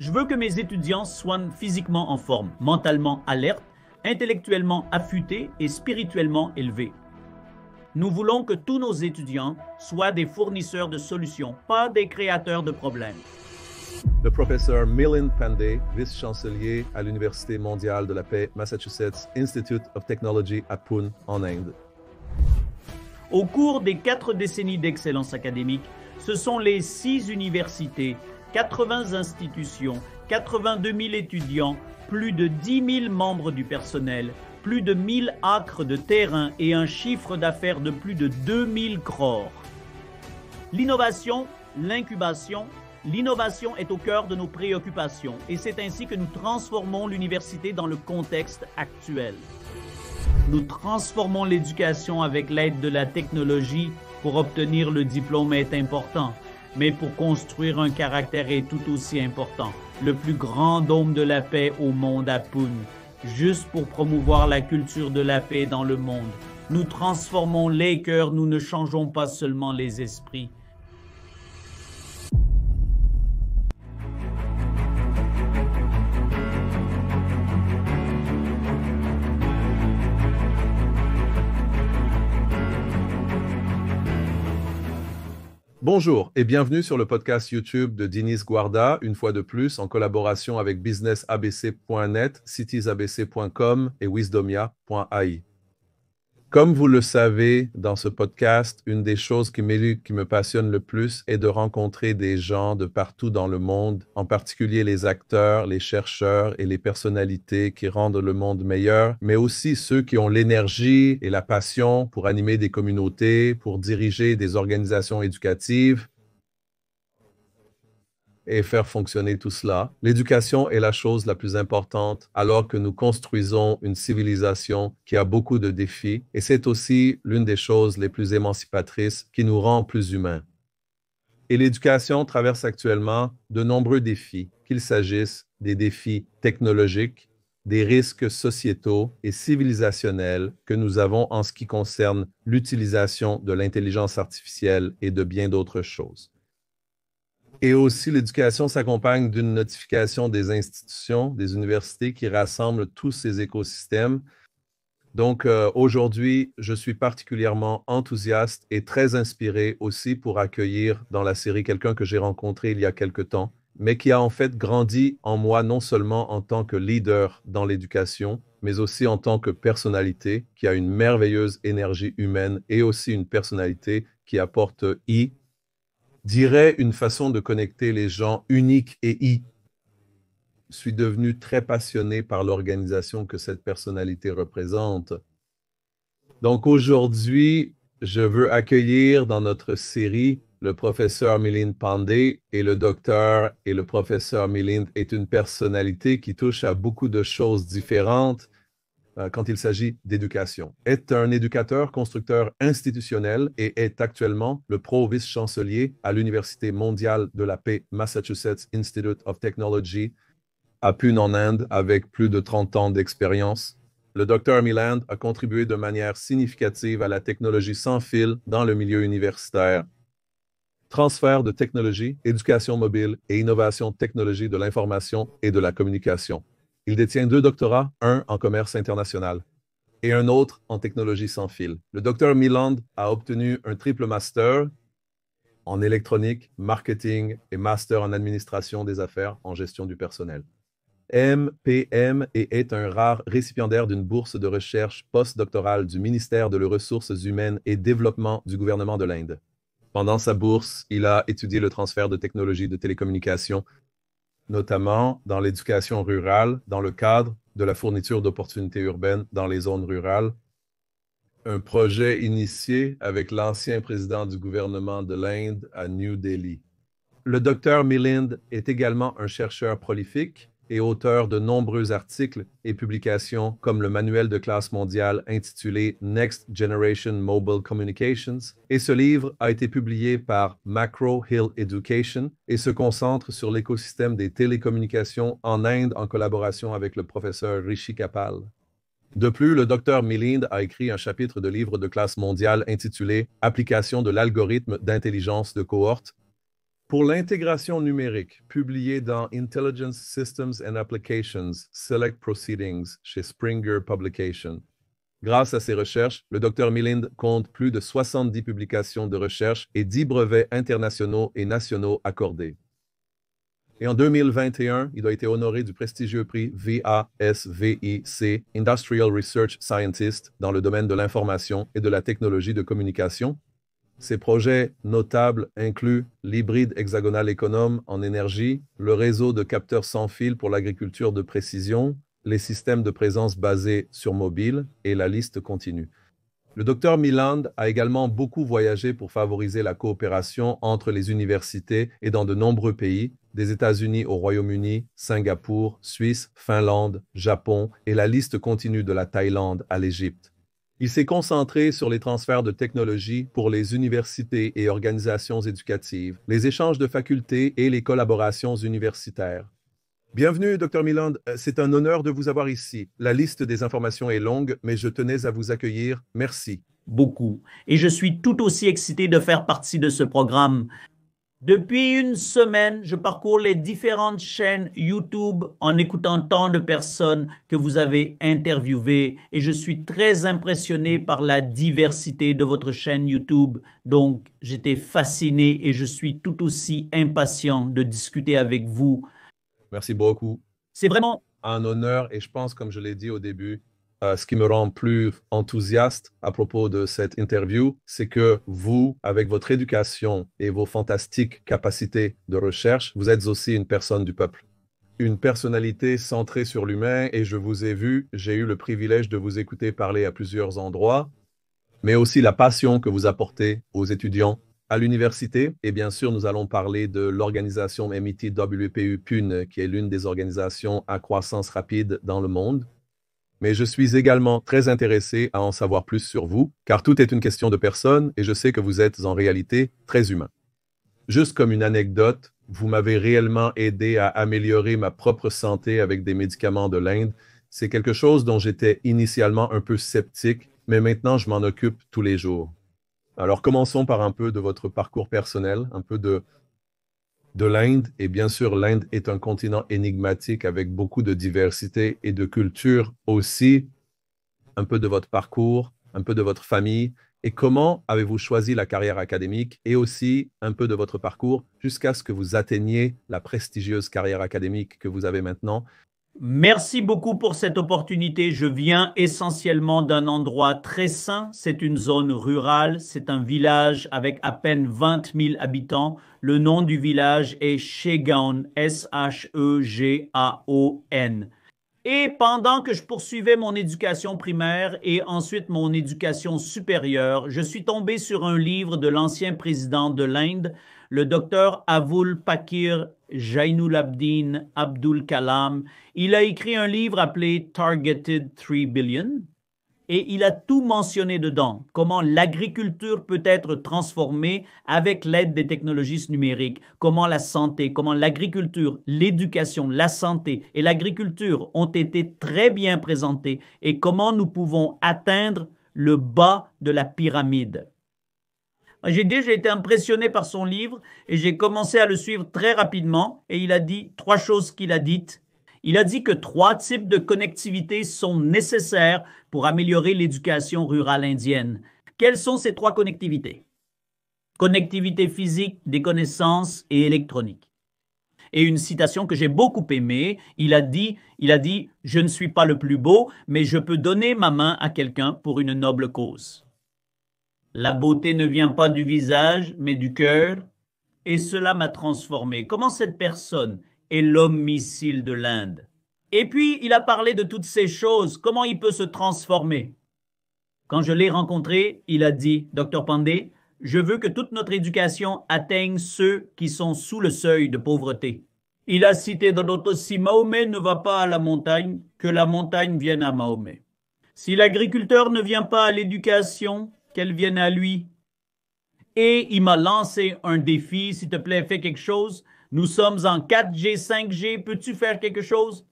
Je veux que mes étudiants soient physiquement en forme, mentalement alertes, intellectuellement affûtés et spirituellement élevés. Nous voulons que tous nos étudiants soient des fournisseurs de solutions, pas des créateurs de problèmes. Le professeur Milind Pandey, vice-chancelier à l'Université mondiale de la paix Massachusetts Institute of Technology à Pune, en Inde. Au cours des 4 décennies d'excellence académique, ce sont les 6 universités, 80 institutions, 82 000 étudiants, plus de 10 000 membres du personnel, plus de 1000 acres de terrain et un chiffre d'affaires de plus de 2000 crores. L'innovation, l'incubation, l'innovation est au cœur de nos préoccupations et c'est ainsi que nous transformons l'université dans le contexte actuel. Nous transformons l'éducation avec l'aide de la technologie. Pour obtenir le diplôme est important, mais pour construire un caractère est tout aussi important. Le plus grand dôme de la paix au monde à Pune, juste pour promouvoir la culture de la paix dans le monde. Nous transformons les cœurs, nous ne changeons pas seulement les esprits. Bonjour et bienvenue sur le podcast YouTube de Dinis Guarda, une fois de plus en collaboration avec businessabc.net, citiesabc.com et wisdomia.ai. Comme vous le savez, dans ce podcast, une des choses qui me passionne le plus est de rencontrer des gens de partout dans le monde, en particulier les acteurs, les chercheurs et les personnalités qui rendent le monde meilleur, mais aussi ceux qui ont l'énergie et la passion pour animer des communautés, pour diriger des organisations éducatives et faire fonctionner tout cela. L'éducation est la chose la plus importante alors que nous construisons une civilisation qui a beaucoup de défis et c'est aussi l'une des choses les plus émancipatrices qui nous rend plus humains. Et l'éducation traverse actuellement de nombreux défis, qu'il s'agisse des défis technologiques, des risques sociétaux et civilisationnels que nous avons en ce qui concerne l'utilisation de l'intelligence artificielle et de bien d'autres choses. Et aussi, l'éducation s'accompagne d'une notification des institutions, des universités qui rassemblent tous ces écosystèmes. Donc, aujourd'hui, je suis particulièrement enthousiaste et très inspiré aussi pour accueillir dans la série quelqu'un que j'ai rencontré il y a quelque temps, mais qui a en fait grandi en moi non seulement en tant que leader dans l'éducation, mais aussi en tant que personnalité qui a une merveilleuse énergie humaine et aussi une personnalité qui apporte dirais une façon de connecter les gens unique et Je suis devenu très passionné par l'organisation que cette personnalité représente. Donc aujourd'hui, je veux accueillir dans notre série le professeur Milind Pandey et le docteur et le professeur Milind est une personnalité qui touche à beaucoup de choses différentes quand il s'agit d'éducation. Est un éducateur constructeur institutionnel et est actuellement le pro-vice-chancelier à l'Université mondiale de la paix Massachusetts Institute of Technology à Pune en Inde avec plus de 30 ans d'expérience. Le Dr Milind a contribué de manière significative à la technologie sans fil dans le milieu universitaire. Transfert de technologie, éducation mobile et innovation technologie de l'information et de la communication. Il détient 2 doctorats, un en commerce international et un autre en technologie sans fil. Le Dr Milind a obtenu un triple master en électronique, marketing et master en administration des affaires en gestion du personnel. MPM et est un rare récipiendaire d'une bourse de recherche postdoctorale du ministère des Ressources humaines et Développement du gouvernement de l'Inde. Pendant sa bourse, il a étudié le transfert de technologies de télécommunications notamment dans l'éducation rurale, dans le cadre de la fourniture d'opportunités urbaines dans les zones rurales. Un projet initié avec l'ancien président du gouvernement de l'Inde à New Delhi. Le Dr Milind est également un chercheur prolifique et auteur de nombreux articles et publications comme le manuel de classe mondiale intitulé Next Generation Mobile Communications, et ce livre a été publié par Macro Hill Education et se concentre sur l'écosystème des télécommunications en Inde en collaboration avec le professeur Rishi Kapal. De plus, le Dr Milind a écrit un chapitre de livre de classe mondiale intitulé Application de l'algorithme d'intelligence de cohorte Pour l'intégration numérique, publiée dans Intelligence Systems and Applications, Select Proceedings chez Springer Publication. Grâce à ses recherches, le Dr Milind compte plus de 70 publications de recherche et 10 brevets internationaux et nationaux accordés. Et en 2021, il a été honoré du prestigieux prix VASVIC, Industrial Research Scientist, dans le domaine de l'information et de la technologie de communication. Ses projets notables incluent l'hybride hexagonal économe en énergie, le réseau de capteurs sans fil pour l'agriculture de précision, les systèmes de présence basés sur mobile, et la liste continue. Le Dr Milind a également beaucoup voyagé pour favoriser la coopération entre les universités et dans de nombreux pays, des États-Unis au Royaume-Uni, Singapour, Suisse, Finlande, Japon, et la liste continue de la Thaïlande à l'Égypte. Il s'est concentré sur les transferts de technologies pour les universités et organisations éducatives, les échanges de facultés et les collaborations universitaires. Bienvenue, Dr Milind. C'est un honneur de vous avoir ici. La liste des informations est longue, mais je tenais à vous accueillir. Merci. Beaucoup. Et je suis tout aussi excité de faire partie de ce programme. Depuis une semaine, je parcours les différentes chaînes YouTube en écoutant tant de personnes que vous avez interviewées et je suis très impressionné par la diversité de votre chaîne YouTube. Donc, j'étais fasciné et je suis tout aussi impatient de discuter avec vous. Merci beaucoup. C'est vraiment un honneur et je pense, comme je l'ai dit au début, ce qui me rend plus enthousiaste à propos de cette interview, c'est que vous, avec votre éducation et vos fantastiques capacités de recherche, vous êtes aussi une personne du peuple. Une personnalité centrée sur l'humain et je vous ai vu, j'ai eu le privilège de vous écouter parler à plusieurs endroits, mais aussi la passion que vous apportez aux étudiants à l'université. Et bien sûr, nous allons parler de l'organisation MIT WPU-PUN, qui est l'une des organisations à croissance rapide dans le monde. Mais je suis également très intéressé à en savoir plus sur vous, car tout est une question de personne et je sais que vous êtes en réalité très humain. Juste comme une anecdote, vous m'avez réellement aidé à améliorer ma propre santé avec des médicaments de l'Inde. C'est quelque chose dont j'étais initialement un peu sceptique, mais maintenant je m'en occupe tous les jours. Alors commençons par un peu de votre parcours personnel, un peu de l'Inde. Et bien sûr, l'Inde est un continent énigmatique avec beaucoup de diversité et de culture aussi. Un peu de votre parcours, un peu de votre famille. Et comment avez-vous choisi la carrière académique et aussi un peu de votre parcours jusqu'à ce que vous atteigniez la prestigieuse carrière académique que vous avez maintenant? Merci beaucoup pour cette opportunité. Je viens essentiellement d'un endroit très sain. C'est une zone rurale. C'est un village avec à peine 20 000 habitants. Le nom du village est Shegaon, S-H-E-G-A-O-N. Et pendant que je poursuivais mon éducation primaire et ensuite mon éducation supérieure, je suis tombé sur un livre de l'ancien président de l'Inde, le docteur Avul Pakir Jainulabdin Abdul Kalam. Il a écrit un livre appelé Targeted 3 Billion et il a tout mentionné dedans, comment l'agriculture peut être transformée avec l'aide des technologies numériques, comment la santé, comment l'agriculture, l'éducation, la santé et l'agriculture ont été très bien présentés et comment nous pouvons atteindre le bas de la pyramide. J'ai déjà été impressionné par son livre et j'ai commencé à le suivre très rapidement et il a dit 3 choses qu'il a dites. Il a dit que 3 types de connectivité sont nécessaires pour améliorer l'éducation rurale indienne. Quelles sont ces 3 connectivités? Connectivité physique, des connaissances et électronique. Et une citation que j'ai beaucoup aimée, il a dit, « Je ne suis pas le plus beau, mais je peux donner ma main à quelqu'un pour une noble cause. » La beauté ne vient pas du visage, mais du cœur. Et cela m'a transformé. Comment cette personne est l'homme missile de l'Inde? Et puis, il a parlé de toutes ces choses. Comment il peut se transformer? Quand je l'ai rencontré, il a dit, « Dr Pandey, je veux que toute notre éducation atteigne ceux qui sont sous le seuil de pauvreté. » Il a cité dans d'autres, « Si Mahomet ne va pas à la montagne, que la montagne vienne à Mahomet. Si l'agriculteur ne vient pas à l'éducation, qu'elle vienne à lui. » Et il m'a lancé un défi, s'il te plaît, fais quelque chose. Nous sommes en 4G, 5G, peux-tu faire quelque chose?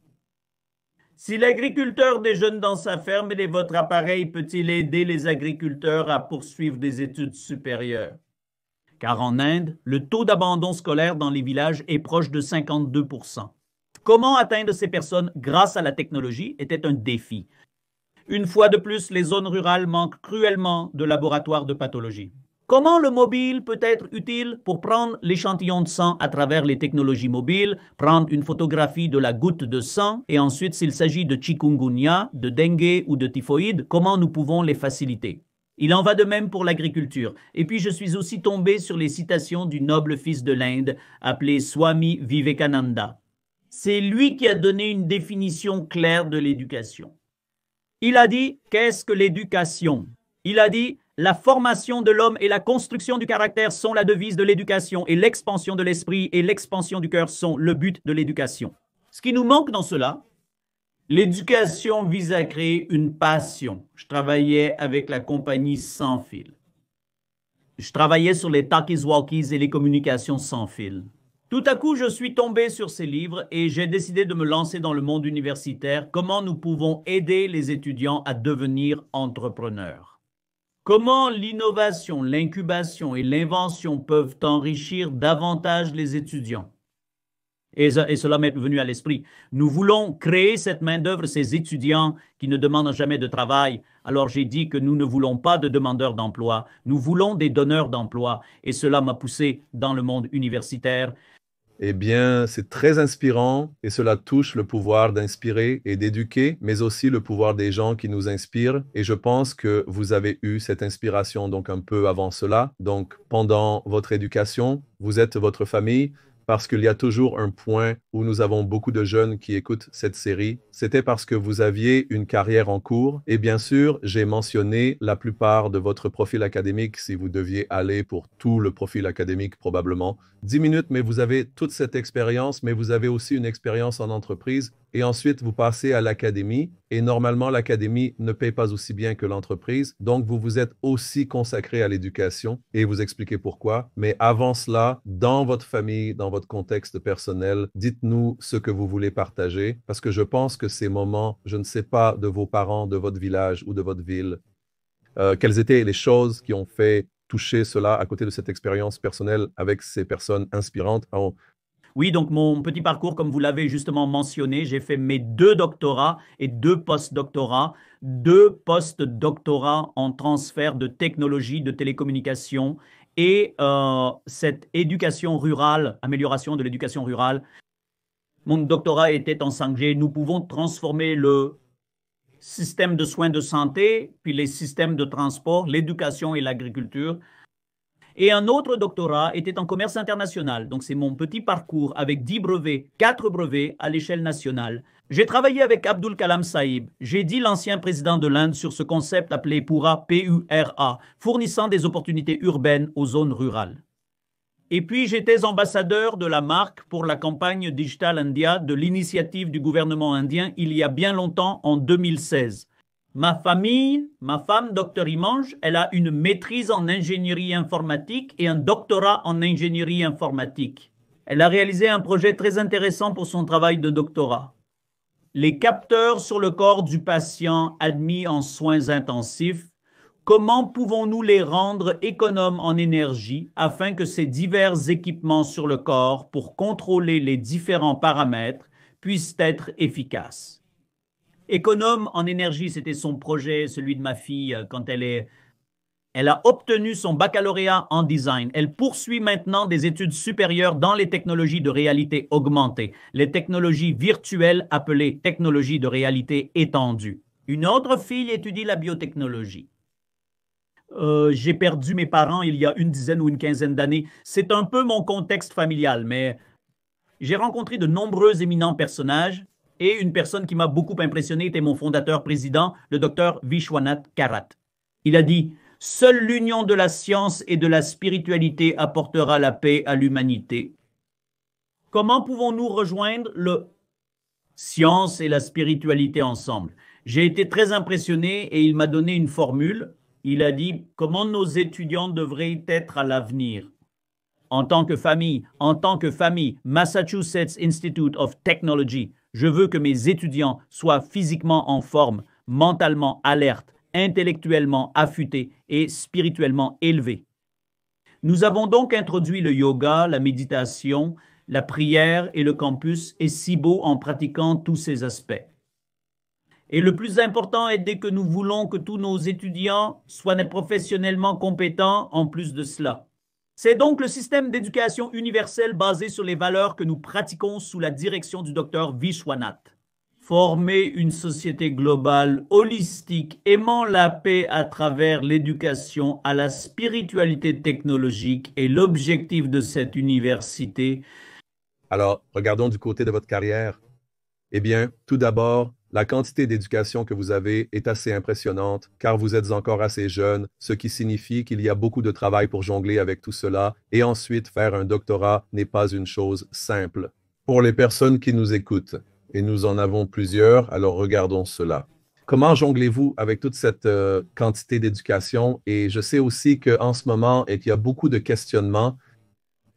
Si l'agriculteur déjeune dans sa ferme, votre appareil peut-il aider les agriculteurs à poursuivre des études supérieures? car en Inde, le taux d'abandon scolaire dans les villages est proche de 52%. Comment atteindre ces personnes grâce à la technologie était un défi. Une fois de plus, les zones rurales manquent cruellement de laboratoires de pathologie. Comment le mobile peut être utile pour prendre l'échantillon de sang à travers les technologies mobiles, prendre une photographie de la goutte de sang et ensuite, s'il s'agit de chikungunya, de dengue ou de typhoïde, comment nous pouvons les faciliter? Il en va de même pour l'agriculture. Et puis, je suis aussi tombé sur les citations du noble fils de l'Inde, appelé Swami Vivekananda. C'est lui qui a donné une définition claire de l'éducation. Il a dit, qu'est-ce que l'éducation? Il a dit, la formation de l'homme et la construction du caractère sont la devise de l'éducation et l'expansion de l'esprit et l'expansion du cœur sont le but de l'éducation. Ce qui nous manque dans cela, l'éducation vise à créer une passion. Je travaillais avec la compagnie Sans Fil. Je travaillais sur les talkies-walkies et les communications sans fil. Tout à coup, je suis tombé sur ces livres et j'ai décidé de me lancer dans le monde universitaire. Comment nous pouvons aider les étudiants à devenir entrepreneurs? Comment l'innovation, l'incubation et l'invention peuvent enrichir davantage les étudiants? Et cela m'est venu à l'esprit. Nous voulons créer cette main-d'œuvre, ces étudiants qui ne demandent jamais de travail. Alors j'ai dit que nous ne voulons pas de demandeurs d'emploi, nous voulons des donneurs d'emploi. Et cela m'a poussé dans le monde universitaire. Eh bien, c'est très inspirant et cela touche le pouvoir d'inspirer et d'éduquer, mais aussi le pouvoir des gens qui nous inspirent. Et je pense que vous avez eu cette inspiration donc un peu avant cela. Donc, pendant votre éducation, vous êtes votre famille, parce qu'il y a toujours un point où nous avons beaucoup de jeunes qui écoutent cette série. C'était parce que vous aviez une carrière en cours. Et bien sûr, j'ai mentionné la plupart de votre profil académique si vous deviez aller pour tout le profil académique probablement. 10 minutes, mais vous avez toute cette expérience, mais vous avez aussi une expérience en entreprise. Et ensuite, vous passez à l'académie. Et normalement, l'académie ne paye pas aussi bien que l'entreprise. Donc, vous vous êtes aussi consacré à l'éducation et vous expliquez pourquoi. Mais avant cela, dans votre famille, dans votre contexte personnel, dites-nous ce que vous voulez partager. Parce que je pense que ces moments, je ne sais pas de vos parents, de votre village ou de votre ville, quelles étaient les choses qui ont fait toucher cela à côté de cette expérience personnelle avec ces personnes inspirantes. Oui, donc mon petit parcours, comme vous l'avez justement mentionné, j'ai fait mes 2 doctorats et 2 post-doctorats, 2 post-doctorats en transfert de technologie, de télécommunications et cette éducation rurale, amélioration de l'éducation rurale. Mon doctorat était en 5G. Nous pouvons transformer le système de soins de santé, puis les systèmes de transport, l'éducation et l'agriculture. Et un autre doctorat était en commerce international. Donc, c'est mon petit parcours avec 10 brevets, 4 brevets à l'échelle nationale. J'ai travaillé avec Abdul Kalam Sahib. J'ai dit l'ancien président de l'Inde sur ce concept appelé PURA, P-U-R-A, fournissant des opportunités urbaines aux zones rurales. Et puis, j'étais ambassadeur de la marque pour la campagne Digital India de l'initiative du gouvernement indien il y a bien longtemps, en 2016. Ma famille, ma femme, Dr Imange, elle a une maîtrise en ingénierie informatique et un doctorat en ingénierie informatique. Elle a réalisé un projet très intéressant pour son travail de doctorat. Les capteurs sur le corps du patient admis en soins intensifs, comment pouvons-nous les rendre économes en énergie afin que ces divers équipements sur le corps pour contrôler les différents paramètres puissent être efficaces? Économe en énergie, c'était son projet, celui de ma fille, quand elle a obtenu son baccalauréat en design. Elle poursuit maintenant des études supérieures dans les technologies de réalité augmentée, les technologies virtuelles appelées technologies de réalité étendue. Une autre fille étudie la biotechnologie. J'ai perdu mes parents il y a une dizaine ou une quinzaine d'années. C'est un peu mon contexte familial, mais j'ai rencontré de nombreux éminents personnages et une personne qui m'a beaucoup impressionné était mon fondateur-président, le docteur Vishwanath Karat. Il a dit « Seule l'union de la science et de la spiritualité apportera la paix à l'humanité. » Comment pouvons-nous rejoindre le science et la spiritualité ensemble? J'ai été très impressionné et il m'a donné une formule. Il a dit comment nos étudiants devraient être à l'avenir. En tant que famille, Massachusetts Institute of Technology, je veux que mes étudiants soient physiquement en forme, mentalement alertes, intellectuellement affûtés et spirituellement élevés. Nous avons donc introduit le yoga, la méditation, la prière et le campus est si beau en pratiquant tous ces aspects. Et le plus important est dès que nous voulons que tous nos étudiants soient professionnellement compétents en plus de cela. C'est donc le système d'éducation universelle basé sur les valeurs que nous pratiquons sous la direction du docteur Vishwanath. Former une société globale, holistique, aimant la paix à travers l'éducation à la spiritualité technologique est l'objectif de cette université. Alors, regardons du côté de votre carrière. Eh bien, tout d'abord, la quantité d'éducation que vous avez est assez impressionnante car vous êtes encore assez jeune, ce qui signifie qu'il y a beaucoup de travail pour jongler avec tout cela et ensuite faire un doctorat n'est pas une chose simple. Pour les personnes qui nous écoutent, et nous en avons plusieurs, alors regardons cela. Comment jonglez-vous avec toute cette quantité d'éducation? Et je sais aussi qu'en ce moment, il y a beaucoup de questionnements.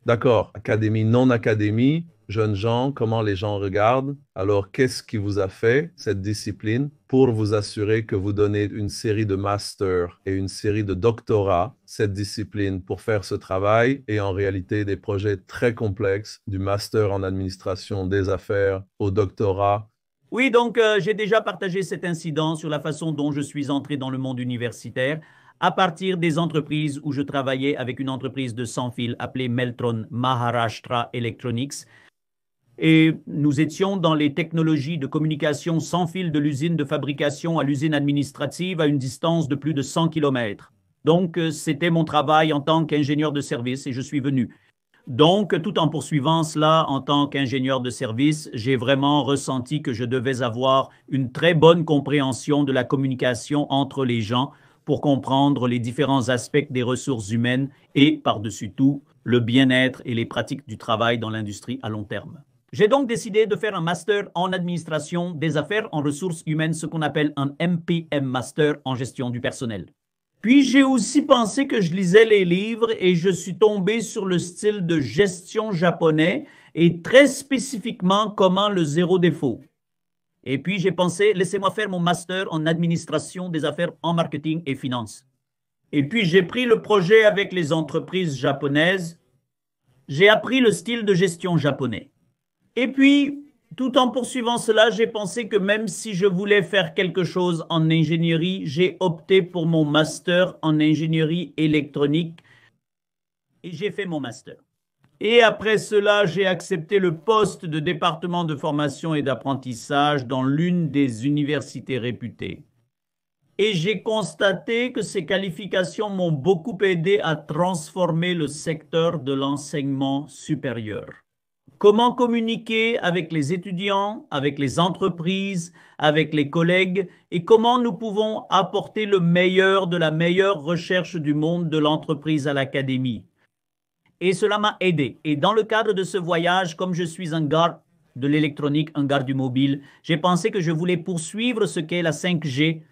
D'accord, académie, non-académie, jeunes gens, comment les gens regardent. Alors, qu'est-ce qui vous a fait cette discipline pour vous assurer que vous donnez une série de masters et une série de doctorats, cette discipline, pour faire ce travail et en réalité des projets très complexes, du master en administration des affaires au doctorat? Oui, donc j'ai déjà partagé cet incident sur la façon dont je suis entré dans le monde universitaire à partir des entreprises où je travaillais avec une entreprise de sans fil appelée Meltron Maharashtra Electronics. Et nous étions dans les technologies de communication sans fil de l'usine de fabrication à l'usine administrative à une distance de plus de 100 km. Donc, c'était mon travail en tant qu'ingénieur de service et je suis venu. Donc, tout en poursuivant cela en tant qu'ingénieur de service, j'ai vraiment ressenti que je devais avoir une très bonne compréhension de la communication entre les gens pour comprendre les différents aspects des ressources humaines et, par-dessus tout, le bien-être et les pratiques du travail dans l'industrie à long terme. J'ai donc décidé de faire un master en administration des affaires en ressources humaines, ce qu'on appelle un MPM Master en gestion du personnel. Puis j'ai aussi pensé que je lisais les livres et je suis tombé sur le style de gestion japonais et très spécifiquement comment le zéro défaut. Et puis j'ai pensé, laissez-moi faire mon master en administration des affaires en marketing et finance. Et puis j'ai pris le projet avec les entreprises japonaises. J'ai appris le style de gestion japonais. Et puis, tout en poursuivant cela, j'ai pensé que même si je voulais faire quelque chose en ingénierie, j'ai opté pour mon master en ingénierie électronique et j'ai fait mon master. Et après cela, j'ai accepté le poste de département de formation et d'apprentissage dans l'une des universités réputées. Et j'ai constaté que ces qualifications m'ont beaucoup aidé à transformer le secteur de l'enseignement supérieur. Comment communiquer avec les étudiants, avec les entreprises, avec les collègues et comment nous pouvons apporter le meilleur de la meilleure recherche du monde de l'entreprise à l'académie. Et cela m'a aidé. Et dans le cadre de ce voyage, comme je suis un gars de l'électronique, un gars du mobile, j'ai pensé que je voulais poursuivre ce qu'est la 5G.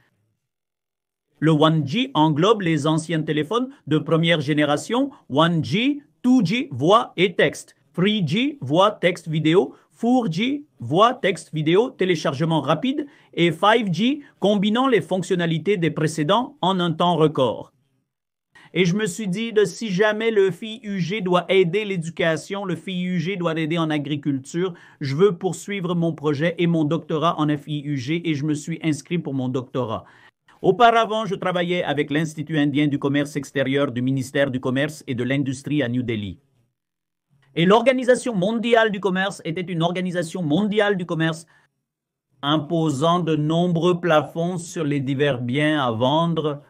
Le 1G englobe les anciens téléphones de première génération, 1G, 2G, voix et texte. 3G, voix, texte, vidéo, 4G, voix, texte, vidéo, téléchargement rapide, et 5G, combinant les fonctionnalités des précédents en un temps record. Et je me suis dit, si jamais le FIUG doit aider l'éducation, le FIUG doit aider en agriculture, je veux poursuivre mon projet et mon doctorat en FIUG et je me suis inscrit pour mon doctorat. Auparavant, je travaillais avec l'Institut indien du commerce extérieur du ministère du Commerce et de l'Industrie à New Delhi. Et l'Organisation mondiale du commerce était une organisation mondiale du commerce imposant de nombreux plafonds sur les divers biens à vendre.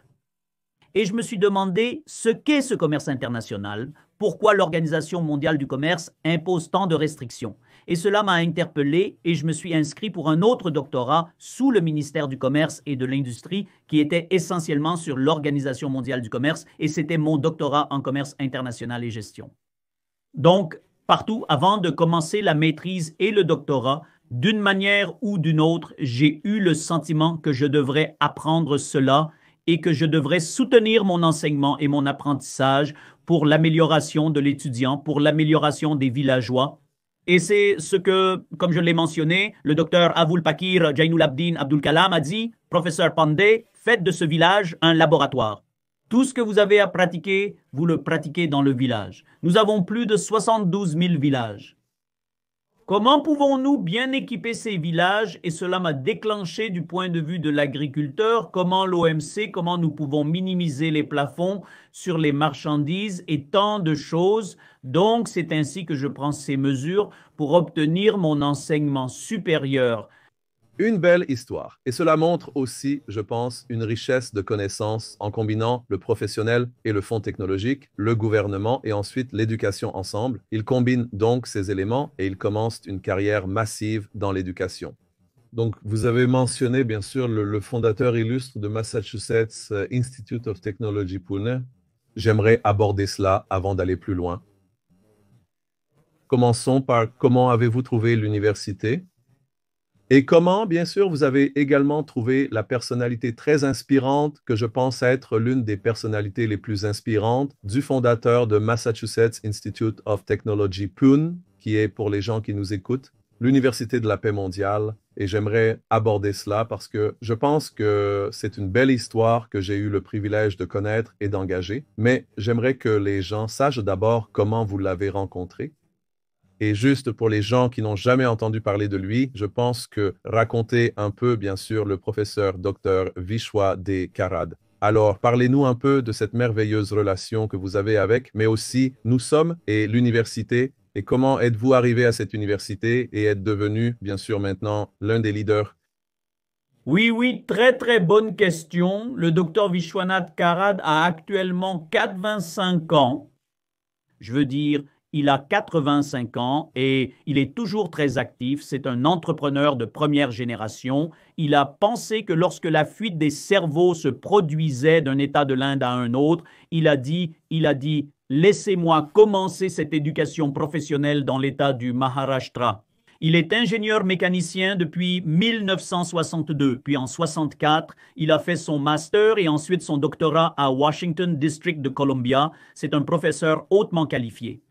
Et je me suis demandé ce qu'est ce commerce international, pourquoi l'Organisation mondiale du commerce impose tant de restrictions. Et cela m'a interpellé et je me suis inscrit pour un autre doctorat sous le ministère du Commerce et de l'Industrie qui était essentiellement sur l'Organisation mondiale du commerce et c'était mon doctorat en commerce international et gestion. Donc, partout, avant de commencer la maîtrise et le doctorat, d'une manière ou d'une autre, j'ai eu le sentiment que je devrais apprendre cela et que je devrais soutenir mon enseignement et mon apprentissage pour l'amélioration de l'étudiant, pour l'amélioration des villageois. Et c'est ce que, comme je l'ai mentionné, le docteur Avul Pakir Jainul Abdin Abdul Kalam a dit, professeur Pandey, faites de ce village un laboratoire. Tout ce que vous avez à pratiquer, vous le pratiquez dans le village. Nous avons plus de 72 000 villages. Comment pouvons-nous bien équiper ces villages? Et cela m'a déclenché du point de vue de l'agriculteur, comment l'OMC, comment nous pouvons minimiser les plafonds sur les marchandises et tant de choses. Donc, c'est ainsi que je prends ces mesures pour obtenir mon enseignement supérieur. Une belle histoire. Et cela montre aussi, je pense, une richesse de connaissances en combinant le professionnel et le fonds technologique, le gouvernement et ensuite l'éducation ensemble. Il combine donc ces éléments et il commence une carrière massive dans l'éducation. Donc, vous avez mentionné, bien sûr, le fondateur illustre de Massachusetts Institute of Technology Pune. J'aimerais aborder cela avant d'aller plus loin. Commençons par comment avez-vous trouvé l'université? Et comment, bien sûr, vous avez également trouvé la personnalité très inspirante que je pense être l'une des personnalités les plus inspirantes du fondateur de Massachusetts Institute of Technology Pune, qui est, pour les gens qui nous écoutent, l'Université de la paix mondiale. Et j'aimerais aborder cela parce que je pense que c'est une belle histoire que j'ai eu le privilège de connaître et d'engager. Mais j'aimerais que les gens sachent d'abord comment vous l'avez rencontré. Et juste pour les gens qui n'ont jamais entendu parler de lui, je pense que raconter un peu, bien sûr, le professeur Dr. Vishwa D. Karad. Alors, parlez-nous un peu de cette merveilleuse relation que vous avez avec, mais aussi nous sommes et l'université. Et comment êtes-vous arrivé à cette université et êtes devenu, bien sûr, maintenant l'un des leaders? Oui, très bonne question. Le docteur Vishwanath Karad a actuellement 85 ans. Je veux dire, il a 85 ans et il est toujours très actif. C'est un entrepreneur de première génération. Il a pensé que lorsque la fuite des cerveaux se produisait d'un état de l'Inde à un autre, il a dit, laissez-moi commencer cette éducation professionnelle dans l'état du Maharashtra. Il est ingénieur mécanicien depuis 1962, puis en 1964, il a fait son master et ensuite son doctorat à Washington District de Columbia. C'est un professeur hautement qualifié.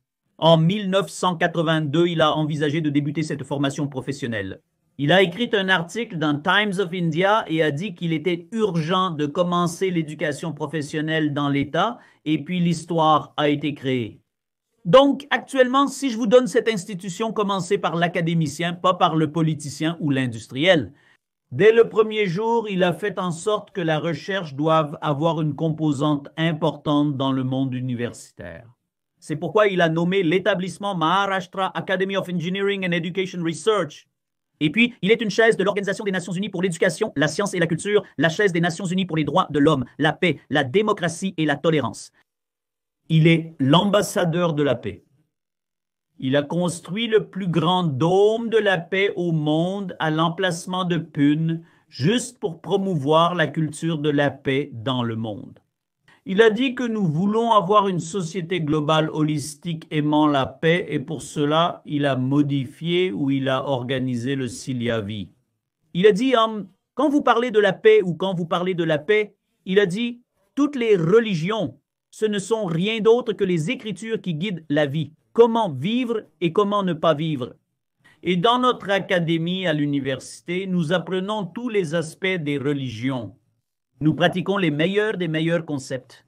En 1982, il a envisagé de débuter cette formation professionnelle. Il a écrit un article dans Times of India et a dit qu'il était urgent de commencer l'éducation professionnelle dans l'État, et puis l'histoire a été créée. Donc, actuellement, si je vous donne cette institution, commencez par l'académicien, pas par le politicien ou l'industriel. Dès le premier jour, il a fait en sorte que la recherche doive avoir une composante importante dans le monde universitaire. C'est pourquoi il a nommé l'établissement Maharashtra Academy of Engineering and Education Research. Et puis, il est une chaise de l'Organisation des Nations Unies pour l'éducation, la science et la culture, la chaise des Nations Unies pour les droits de l'homme, la paix, la démocratie et la tolérance. Il est l'ambassadeur de la paix. Il a construit le plus grand dôme de la paix au monde à l'emplacement de Pune, juste pour promouvoir la culture de la paix dans le monde. Il a dit que nous voulons avoir une société globale holistique aimant la paix et pour cela, il a modifié ou il a organisé le Silyavi. Il a dit, quand vous parlez de la paix ou quand vous parlez de la paix, il a dit, toutes les religions, ce ne sont rien d'autre que les écritures qui guident la vie. Comment vivre et comment ne pas vivre. Et dans notre académie à l'université, nous apprenons tous les aspects des religions. Nous pratiquons les meilleurs des meilleurs concepts.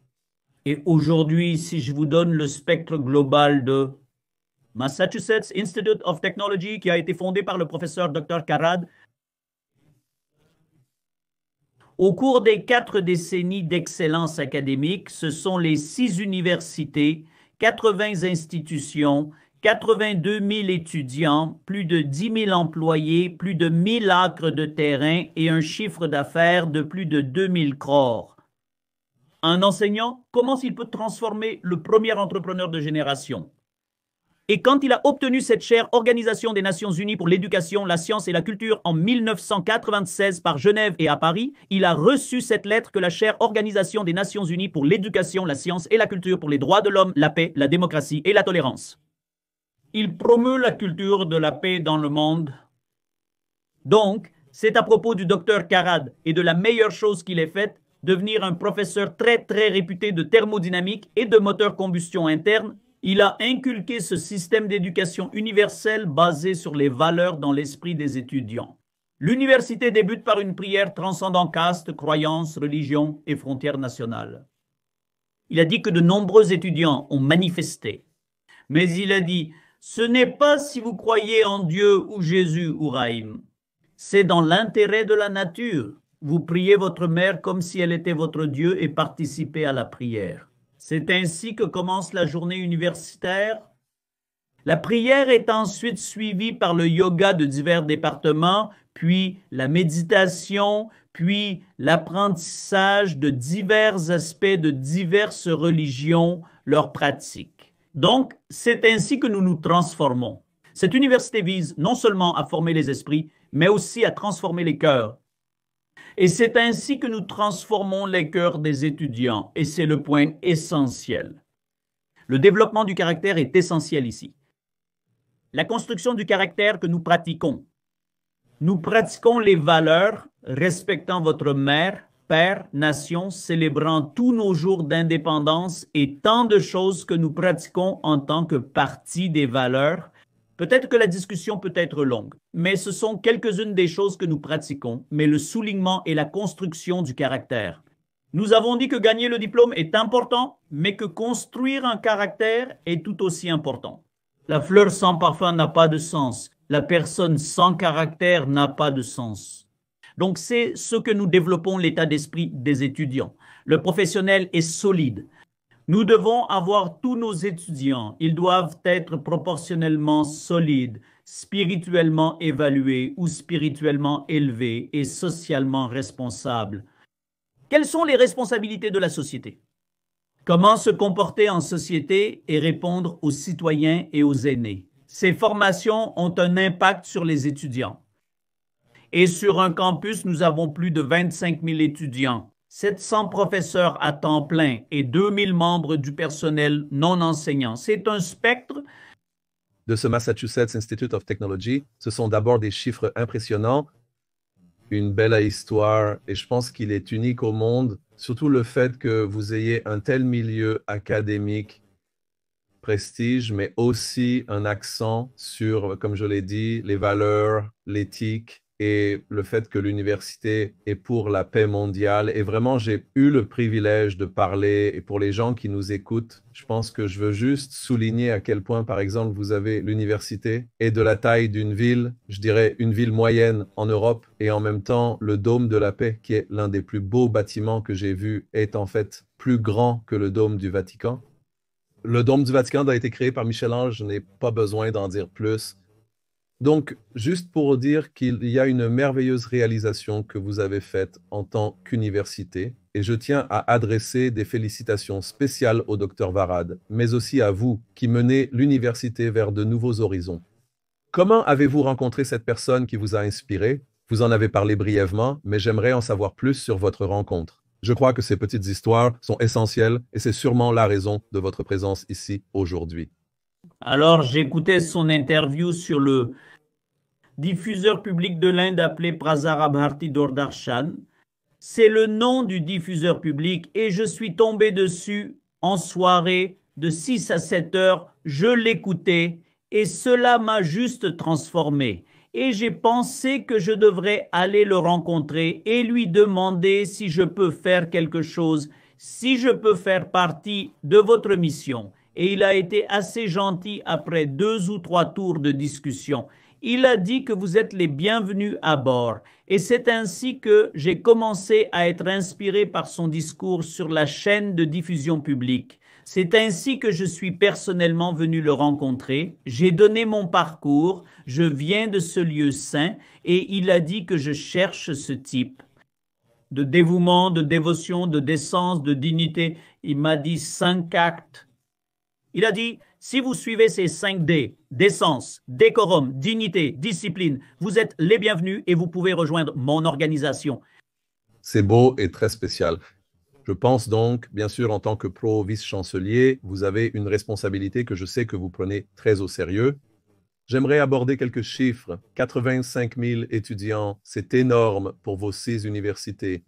Et aujourd'hui, si je vous donne le spectre global de Massachusetts Institute of Technology, qui a été fondé par le professeur Dr. Karad, au cours des 4 décennies d'excellence académique, ce sont les 6 universités, 80 institutions, 82 000 étudiants, plus de 10 000 employés, plus de 1000 acres de terrain et un chiffre d'affaires de plus de 2000 crores. Un enseignant, comment il peut transformer le premier entrepreneur de génération? Et quand il a obtenu cette chaire Organisation des Nations Unies pour l'éducation, la science et la culture en 1996 par Genève et à Paris, il a reçu cette lettre que la chaire Organisation des Nations Unies pour l'éducation, la science et la culture pour les droits de l'homme, la paix, la démocratie et la tolérance. Il promeut la culture de la paix dans le monde. Donc, c'est à propos du docteur Karad et de la meilleure chose qu'il ait faite, devenir un professeur très réputé de thermodynamique et de moteur combustion interne. Il a inculqué ce système d'éducation universelle basé sur les valeurs dans l'esprit des étudiants. L'université débute par une prière transcendant caste, croyances, religion et frontières nationales. Il a dit que de nombreux étudiants ont manifesté. Mais il a dit, ce n'est pas si vous croyez en Dieu ou Jésus ou Raïm. C'est dans l'intérêt de la nature. Vous priez votre mère comme si elle était votre Dieu et participez à la prière. C'est ainsi que commence la journée universitaire. La prière est ensuite suivie par le yoga de divers départements, puis la méditation, puis l'apprentissage de divers aspects de diverses religions, leurs pratiques. Donc, c'est ainsi que nous nous transformons. Cette université vise non seulement à former les esprits, mais aussi à transformer les cœurs. Et c'est ainsi que nous transformons les cœurs des étudiants, et c'est le point essentiel. Le développement du caractère est essentiel ici. La construction du caractère que nous pratiquons. Nous pratiquons les valeurs respectant votre mère, père, nation, célébrant tous nos jours d'indépendance et tant de choses que nous pratiquons en tant que partie des valeurs. Peut-être que la discussion peut être longue, mais ce sont quelques-unes des choses que nous pratiquons, mais le soulignement et la construction du caractère. Nous avons dit que gagner le diplôme est important, mais que construire un caractère est tout aussi important. La fleur sans parfum n'a pas de sens. La personne sans caractère n'a pas de sens. Donc, c'est ce que nous développons l'état d'esprit des étudiants. Le professionnel est solide. Nous devons avoir tous nos étudiants. Ils doivent être proportionnellement solides, spirituellement évalués ou spirituellement élevés et socialement responsables. Quelles sont les responsabilités de la société? Comment se comporter en société et répondre aux citoyens et aux aînés? Ces formations ont un impact sur les étudiants. Et sur un campus, nous avons plus de 25 000 étudiants, 700 professeurs à temps plein et 2000 membres du personnel non enseignant. C'est un spectre. De ce Massachusetts Institute of Technology, ce sont d'abord des chiffres impressionnants, une belle histoire, et je pense qu'il est unique au monde, surtout le fait que vous ayez un tel milieu académique, prestige, mais aussi un accent sur, comme je l'ai dit, les valeurs, l'éthique et le fait que l'université est pour la paix mondiale. Et vraiment, j'ai eu le privilège de parler, et pour les gens qui nous écoutent, je pense que je veux juste souligner à quel point, par exemple, vous avez l'université est de la taille d'une ville, je dirais une ville moyenne en Europe, et en même temps, le Dôme de la Paix, qui est l'un des plus beaux bâtiments que j'ai vu, est en fait plus grand que le Dôme du Vatican. Le Dôme du Vatican a été créé par Michel-Ange, je n'ai pas besoin d'en dire plus. Donc, juste pour dire qu'il y a une merveilleuse réalisation que vous avez faite en tant qu'université, et je tiens à adresser des félicitations spéciales au Dr Varad, mais aussi à vous qui menez l'université vers de nouveaux horizons. Comment avez-vous rencontré cette personne qui vous a inspiré? Vous en avez parlé brièvement, mais j'aimerais en savoir plus sur votre rencontre. Je crois que ces petites histoires sont essentielles et c'est sûrement la raison de votre présence ici aujourd'hui. Alors, j'écoutais son interview sur le diffuseur public de l'Inde appelé Prasar Bharati Doordarshan. C'est le nom du diffuseur public et je suis tombé dessus en soirée de 6 à 7 heures. Je l'écoutais et cela m'a juste transformé. Et j'ai pensé que je devrais aller le rencontrer et lui demander si je peux faire quelque chose, si je peux faire partie de votre mission. Et il a été assez gentil après 2 ou 3 tours de discussion. Il a dit que vous êtes les bienvenus à bord. Et c'est ainsi que j'ai commencé à être inspiré par son discours sur la chaîne de diffusion publique. C'est ainsi que je suis personnellement venu le rencontrer. J'ai donné mon parcours, je viens de ce lieu saint et il a dit que je cherche ce type de dévouement, de dévotion, de décence, de dignité. Il m'a dit 5 actes. Il a dit, si vous suivez ces 5 D, décence, décorum, dignité, discipline, vous êtes les bienvenus et vous pouvez rejoindre mon organisation. C'est beau et très spécial. Je pense donc, bien sûr, en tant que pro-vice-chancelier, vous avez une responsabilité que je sais que vous prenez très au sérieux. J'aimerais aborder quelques chiffres. 85 000 étudiants, c'est énorme pour vos 6 universités.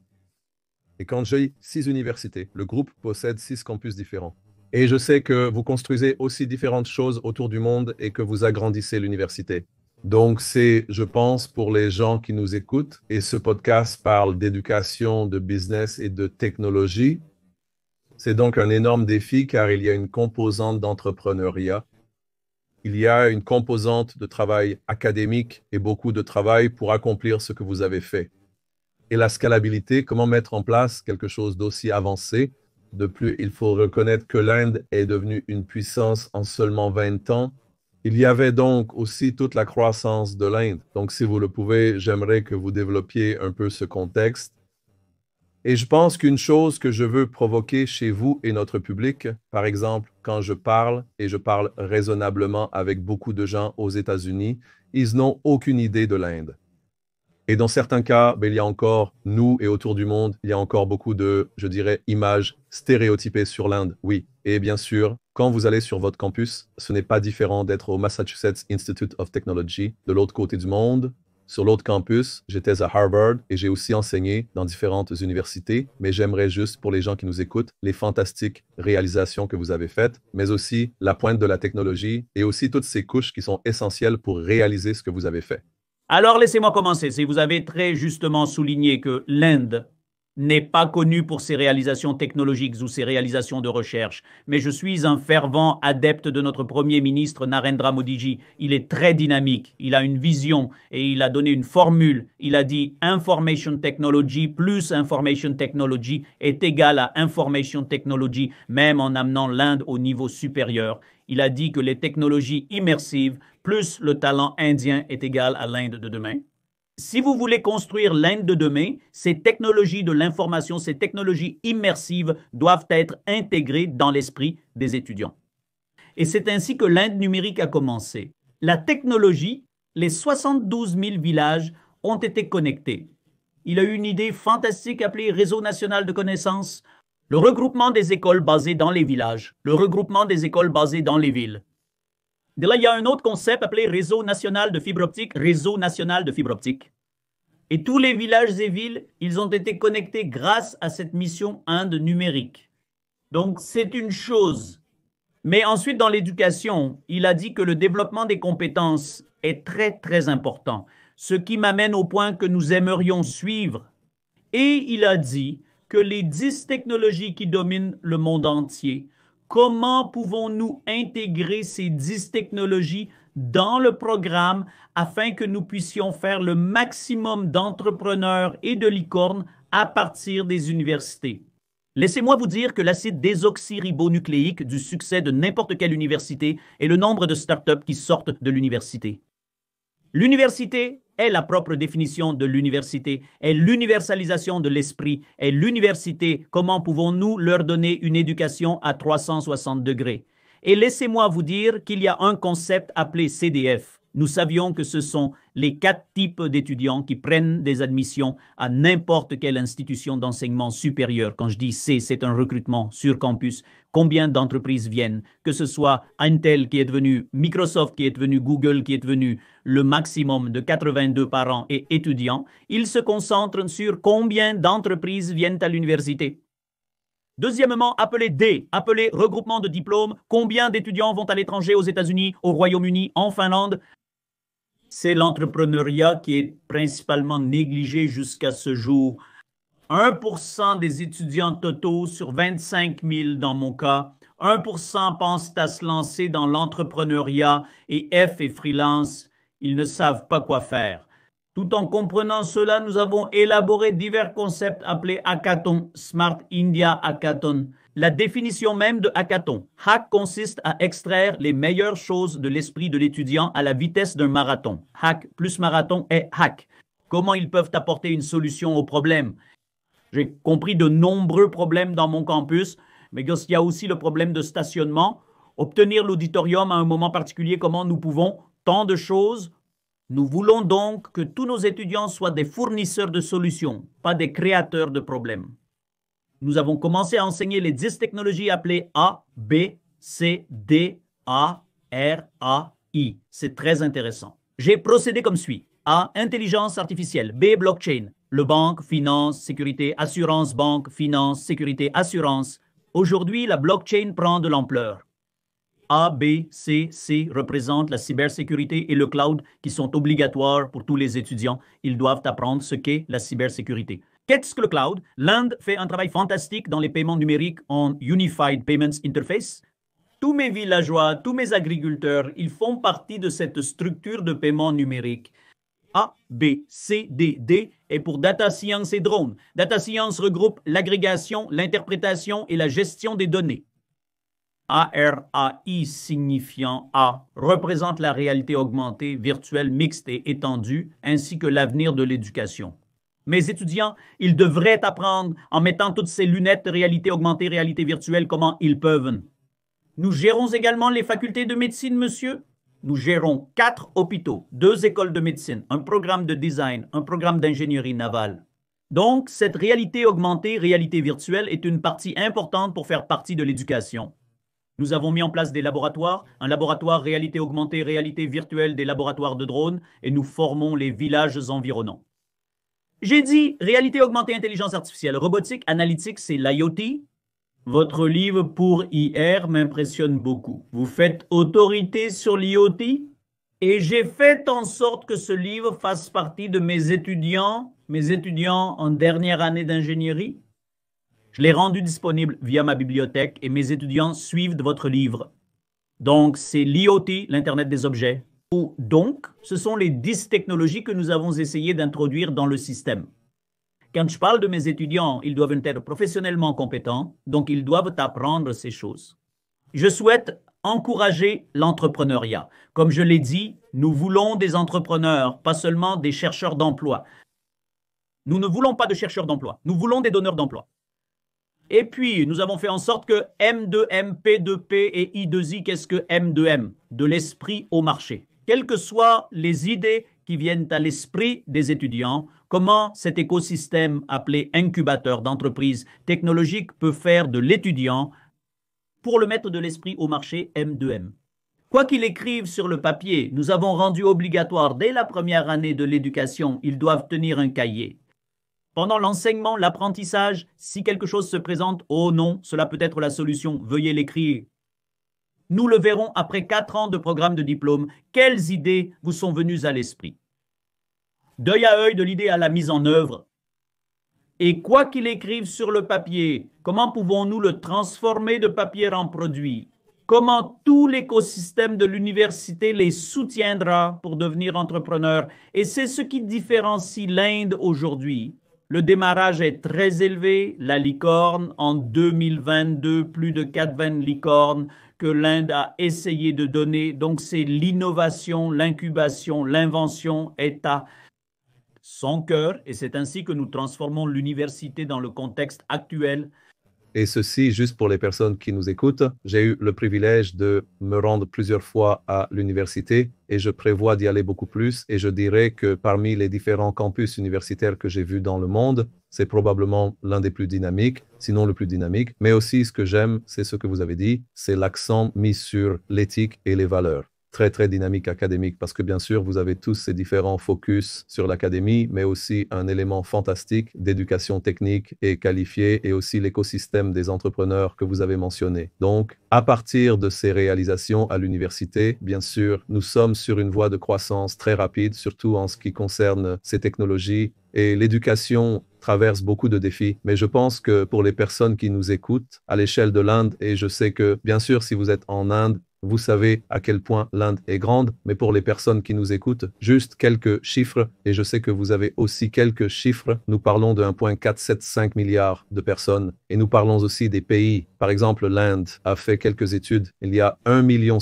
Et quand je dis 6 universités, le groupe possède 6 campus différents. Et je sais que vous construisez aussi différentes choses autour du monde et que vous agrandissez l'université. Donc, c'est, je pense, pour les gens qui nous écoutent, et ce podcast parle d'éducation, de business et de technologie. C'est donc un énorme défi car il y a une composante d'entrepreneuriat. Il y a une composante de travail académique et beaucoup de travail pour accomplir ce que vous avez fait. Et la scalabilité, comment mettre en place quelque chose d'aussi avancé. De plus, il faut reconnaître que l'Inde est devenue une puissance en seulement 20 ans. Il y avait donc aussi toute la croissance de l'Inde. Donc, si vous le pouvez, j'aimerais que vous développiez un peu ce contexte. Et je pense qu'une chose que je veux provoquer chez vous et notre public, par exemple, quand je parle, et je parle raisonnablement avec beaucoup de gens aux États-Unis, ils n'ont aucune idée de l'Inde. Et dans certains cas, il y a encore, nous et autour du monde, il y a encore beaucoup de, je dirais, images stéréotypées sur l'Inde, oui. Et bien sûr, quand vous allez sur votre campus, ce n'est pas différent d'être au Massachusetts Institute of Technology, de l'autre côté du monde. Sur l'autre campus, j'étais à Harvard et j'ai aussi enseigné dans différentes universités, mais j'aimerais juste, pour les gens qui nous écoutent, les fantastiques réalisations que vous avez faites, mais aussi la pointe de la technologie et aussi toutes ces couches qui sont essentielles pour réaliser ce que vous avez fait. Alors, laissez-moi commencer. Si vous avez très justement souligné que l'Inde n'est pas connue pour ses réalisations technologiques ou ses réalisations de recherche, mais je suis un fervent adepte de notre Premier ministre Narendra Modiji. Il est très dynamique, il a une vision et il a donné une formule. Il a dit Information Technology plus Information Technology est égal à Information Technology, même en amenant l'Inde au niveau supérieur. Il a dit que les technologies immersives plus le talent indien est égal à l'Inde de demain. Si vous voulez construire l'Inde de demain, ces technologies de l'information, ces technologies immersives doivent être intégrées dans l'esprit des étudiants. Et c'est ainsi que l'Inde numérique a commencé. La technologie, les 72 000 villages ont été connectés. Il a eu une idée fantastique appelée Réseau national de connaissances, le regroupement des écoles basées dans les villages, le regroupement des écoles basées dans les villes. De là, il y a un autre concept appelé Réseau national de fibre optique, Réseau national de fibre optique. Et tous les villages et villes, ils ont été connectés grâce à cette mission Inde numérique. Donc, c'est une chose. Mais ensuite, dans l'éducation, il a dit que le développement des compétences est très, très important. Ce qui m'amène au point que nous aimerions suivre. Et il a dit que les 10 technologies qui dominent le monde entier, comment pouvons-nous intégrer ces 10 technologies dans le programme afin que nous puissions faire le maximum d'entrepreneurs et de licornes à partir des universités? Laissez-moi vous dire que l'acide désoxyribonucléique du succès de n'importe quelle université est le nombre de startups qui sortent de l'université. L'université est la propre définition de l'université, est l'universalisation de l'esprit, est l'université. Comment pouvons-nous leur donner une éducation à 360 degrés? Et laissez-moi vous dire qu'il y a un concept appelé CDF. Nous savions que ce sont les 4 types d'étudiants qui prennent des admissions à n'importe quelle institution d'enseignement supérieur. Quand je dis C, c'est un recrutement sur campus. Combien d'entreprises viennent? Que ce soit Intel qui est devenu Microsoft, qui est devenu Google, qui est devenu le maximum de 82 par an et étudiants, ils se concentrent sur combien d'entreprises viennent à l'université. Deuxièmement, appelé D, appelé regroupement de diplômes. Combien d'étudiants vont à l'étranger aux États-Unis, au Royaume-Uni, en Finlande? C'est l'entrepreneuriat qui est principalement négligé jusqu'à ce jour. 1% des étudiants totaux sur 25 000 dans mon cas, 1% pensent à se lancer dans l'entrepreneuriat et F et freelance, ils ne savent pas quoi faire. Tout en comprenant cela, nous avons élaboré divers concepts appelés hackathon, Smart India Hackathon. La définition même de hackathon. Hack consiste à extraire les meilleures choses de l'esprit de l'étudiant à la vitesse d'un marathon. Hack plus marathon est hack. Comment ils peuvent apporter une solution aux problèmes? J'ai compris de nombreux problèmes dans mon campus, mais il y a aussi le problème de stationnement. Obtenir l'auditorium à un moment particulier, comment nous pouvons, tant de choses. Nous voulons donc que tous nos étudiants soient des fournisseurs de solutions, pas des créateurs de problèmes. Nous avons commencé à enseigner les 10 technologies appelées A, B, C, D, A, R, A, I. C'est très intéressant. J'ai procédé comme suit. A, intelligence artificielle. B, blockchain. Le banque, finance, sécurité, assurance, banque, finance, sécurité, assurance. Aujourd'hui, la blockchain prend de l'ampleur. A, B, C, C représentent la cybersécurité et le cloud qui sont obligatoires pour tous les étudiants. Ils doivent apprendre ce qu'est la cybersécurité. Qu'est-ce que le cloud? L'Inde fait un travail fantastique dans les paiements numériques en Unified Payments Interface. Tous mes villageois, tous mes agriculteurs, ils font partie de cette structure de paiement numérique. A, B, C, D, D est pour Data Science et Drone. Data Science regroupe l'agrégation, l'interprétation et la gestion des données. ARAI signifiant A représente la réalité augmentée, virtuelle, mixte et étendue, ainsi que l'avenir de l'éducation. Mes étudiants, ils devraient apprendre en mettant toutes ces lunettes de réalité augmentée, réalité virtuelle, comment ils peuvent. Nous gérons également les facultés de médecine, monsieur. Nous gérons 4 hôpitaux, 2 écoles de médecine, un programme de design, un programme d'ingénierie navale. Donc, cette réalité augmentée, réalité virtuelle est une partie importante pour faire partie de l'éducation. Nous avons mis en place des laboratoires, un laboratoire réalité augmentée, réalité virtuelle, des laboratoires de drones, et nous formons les villages environnants. J'ai dit réalité augmentée, intelligence artificielle, robotique, analytique, c'est l'IoT. Votre livre pour IR m'impressionne beaucoup. Vous faites autorité sur l'IoT et j'ai fait en sorte que ce livre fasse partie de mes étudiants en dernière année d'ingénierie. Je l'ai rendu disponible via ma bibliothèque et mes étudiants suivent de votre livre. Donc, c'est l'IoT, l'Internet des objets. Donc, ce sont les 10 technologies que nous avons essayé d'introduire dans le système. Quand je parle de mes étudiants, ils doivent être professionnellement compétents, donc ils doivent apprendre ces choses. Je souhaite encourager l'entrepreneuriat. Comme je l'ai dit, nous voulons des entrepreneurs, pas seulement des chercheurs d'emploi. Nous ne voulons pas de chercheurs d'emploi, nous voulons des donneurs d'emploi. Et puis, nous avons fait en sorte que M2M, P2P et I2I, qu'est-ce que M2M? De l'esprit au marché. Quelles que soient les idées qui viennent à l'esprit des étudiants, comment cet écosystème appelé incubateur d'entreprise technologique peut faire de l'étudiant pour le mettre de l'esprit au marché M2M. Quoi qu'ils écrivent sur le papier, nous avons rendu obligatoire dès la première année de l'éducation, ils doivent tenir un cahier. Pendant l'enseignement, l'apprentissage, si quelque chose se présente, oh non, cela peut être la solution, veuillez l'écrire. Nous le verrons après 4 ans de programme de diplôme, quelles idées vous sont venues à l'esprit. D'œil à œil de l'idée à la mise en œuvre. Et quoi qu'il écrive sur le papier, comment pouvons-nous le transformer de papier en produit? Comment tout l'écosystème de l'université les soutiendra pour devenir entrepreneurs? Et c'est ce qui différencie l'Inde aujourd'hui. Le démarrage est très élevé, la licorne, en 2022, plus de 80 licornes que l'Inde a essayé de donner. Donc c'est l'innovation, l'incubation, l'invention est à son cœur et c'est ainsi que nous transformons l'université dans le contexte actuel. Et ceci, juste pour les personnes qui nous écoutent, j'ai eu le privilège de me rendre plusieurs fois à l'université et je prévois d'y aller beaucoup plus. Et je dirais que parmi les différents campus universitaires que j'ai vus dans le monde, c'est probablement l'un des plus dynamiques, sinon le plus dynamique. Mais aussi, ce que j'aime, c'est ce que vous avez dit, c'est l'accent mis sur l'éthique et les valeurs. Très, très dynamique académique parce que bien sûr, vous avez tous ces différents focus sur l'académie, mais aussi un élément fantastique d'éducation technique et qualifiée et aussi l'écosystème des entrepreneurs que vous avez mentionné. Donc, à partir de ces réalisations à l'université, bien sûr, nous sommes sur une voie de croissance très rapide, surtout en ce qui concerne ces technologies et l'éducation traverse beaucoup de défis, mais je pense que pour les personnes qui nous écoutent à l'échelle de l'Inde, et je sais que bien sûr, si vous êtes en Inde, vous savez à quel point l'Inde est grande, mais pour les personnes qui nous écoutent, juste quelques chiffres, et je sais que vous avez aussi quelques chiffres. Nous parlons de 1,475 milliard de personnes, et nous parlons aussi des pays. Par exemple, l'Inde a fait quelques études. Il y a 1,5 million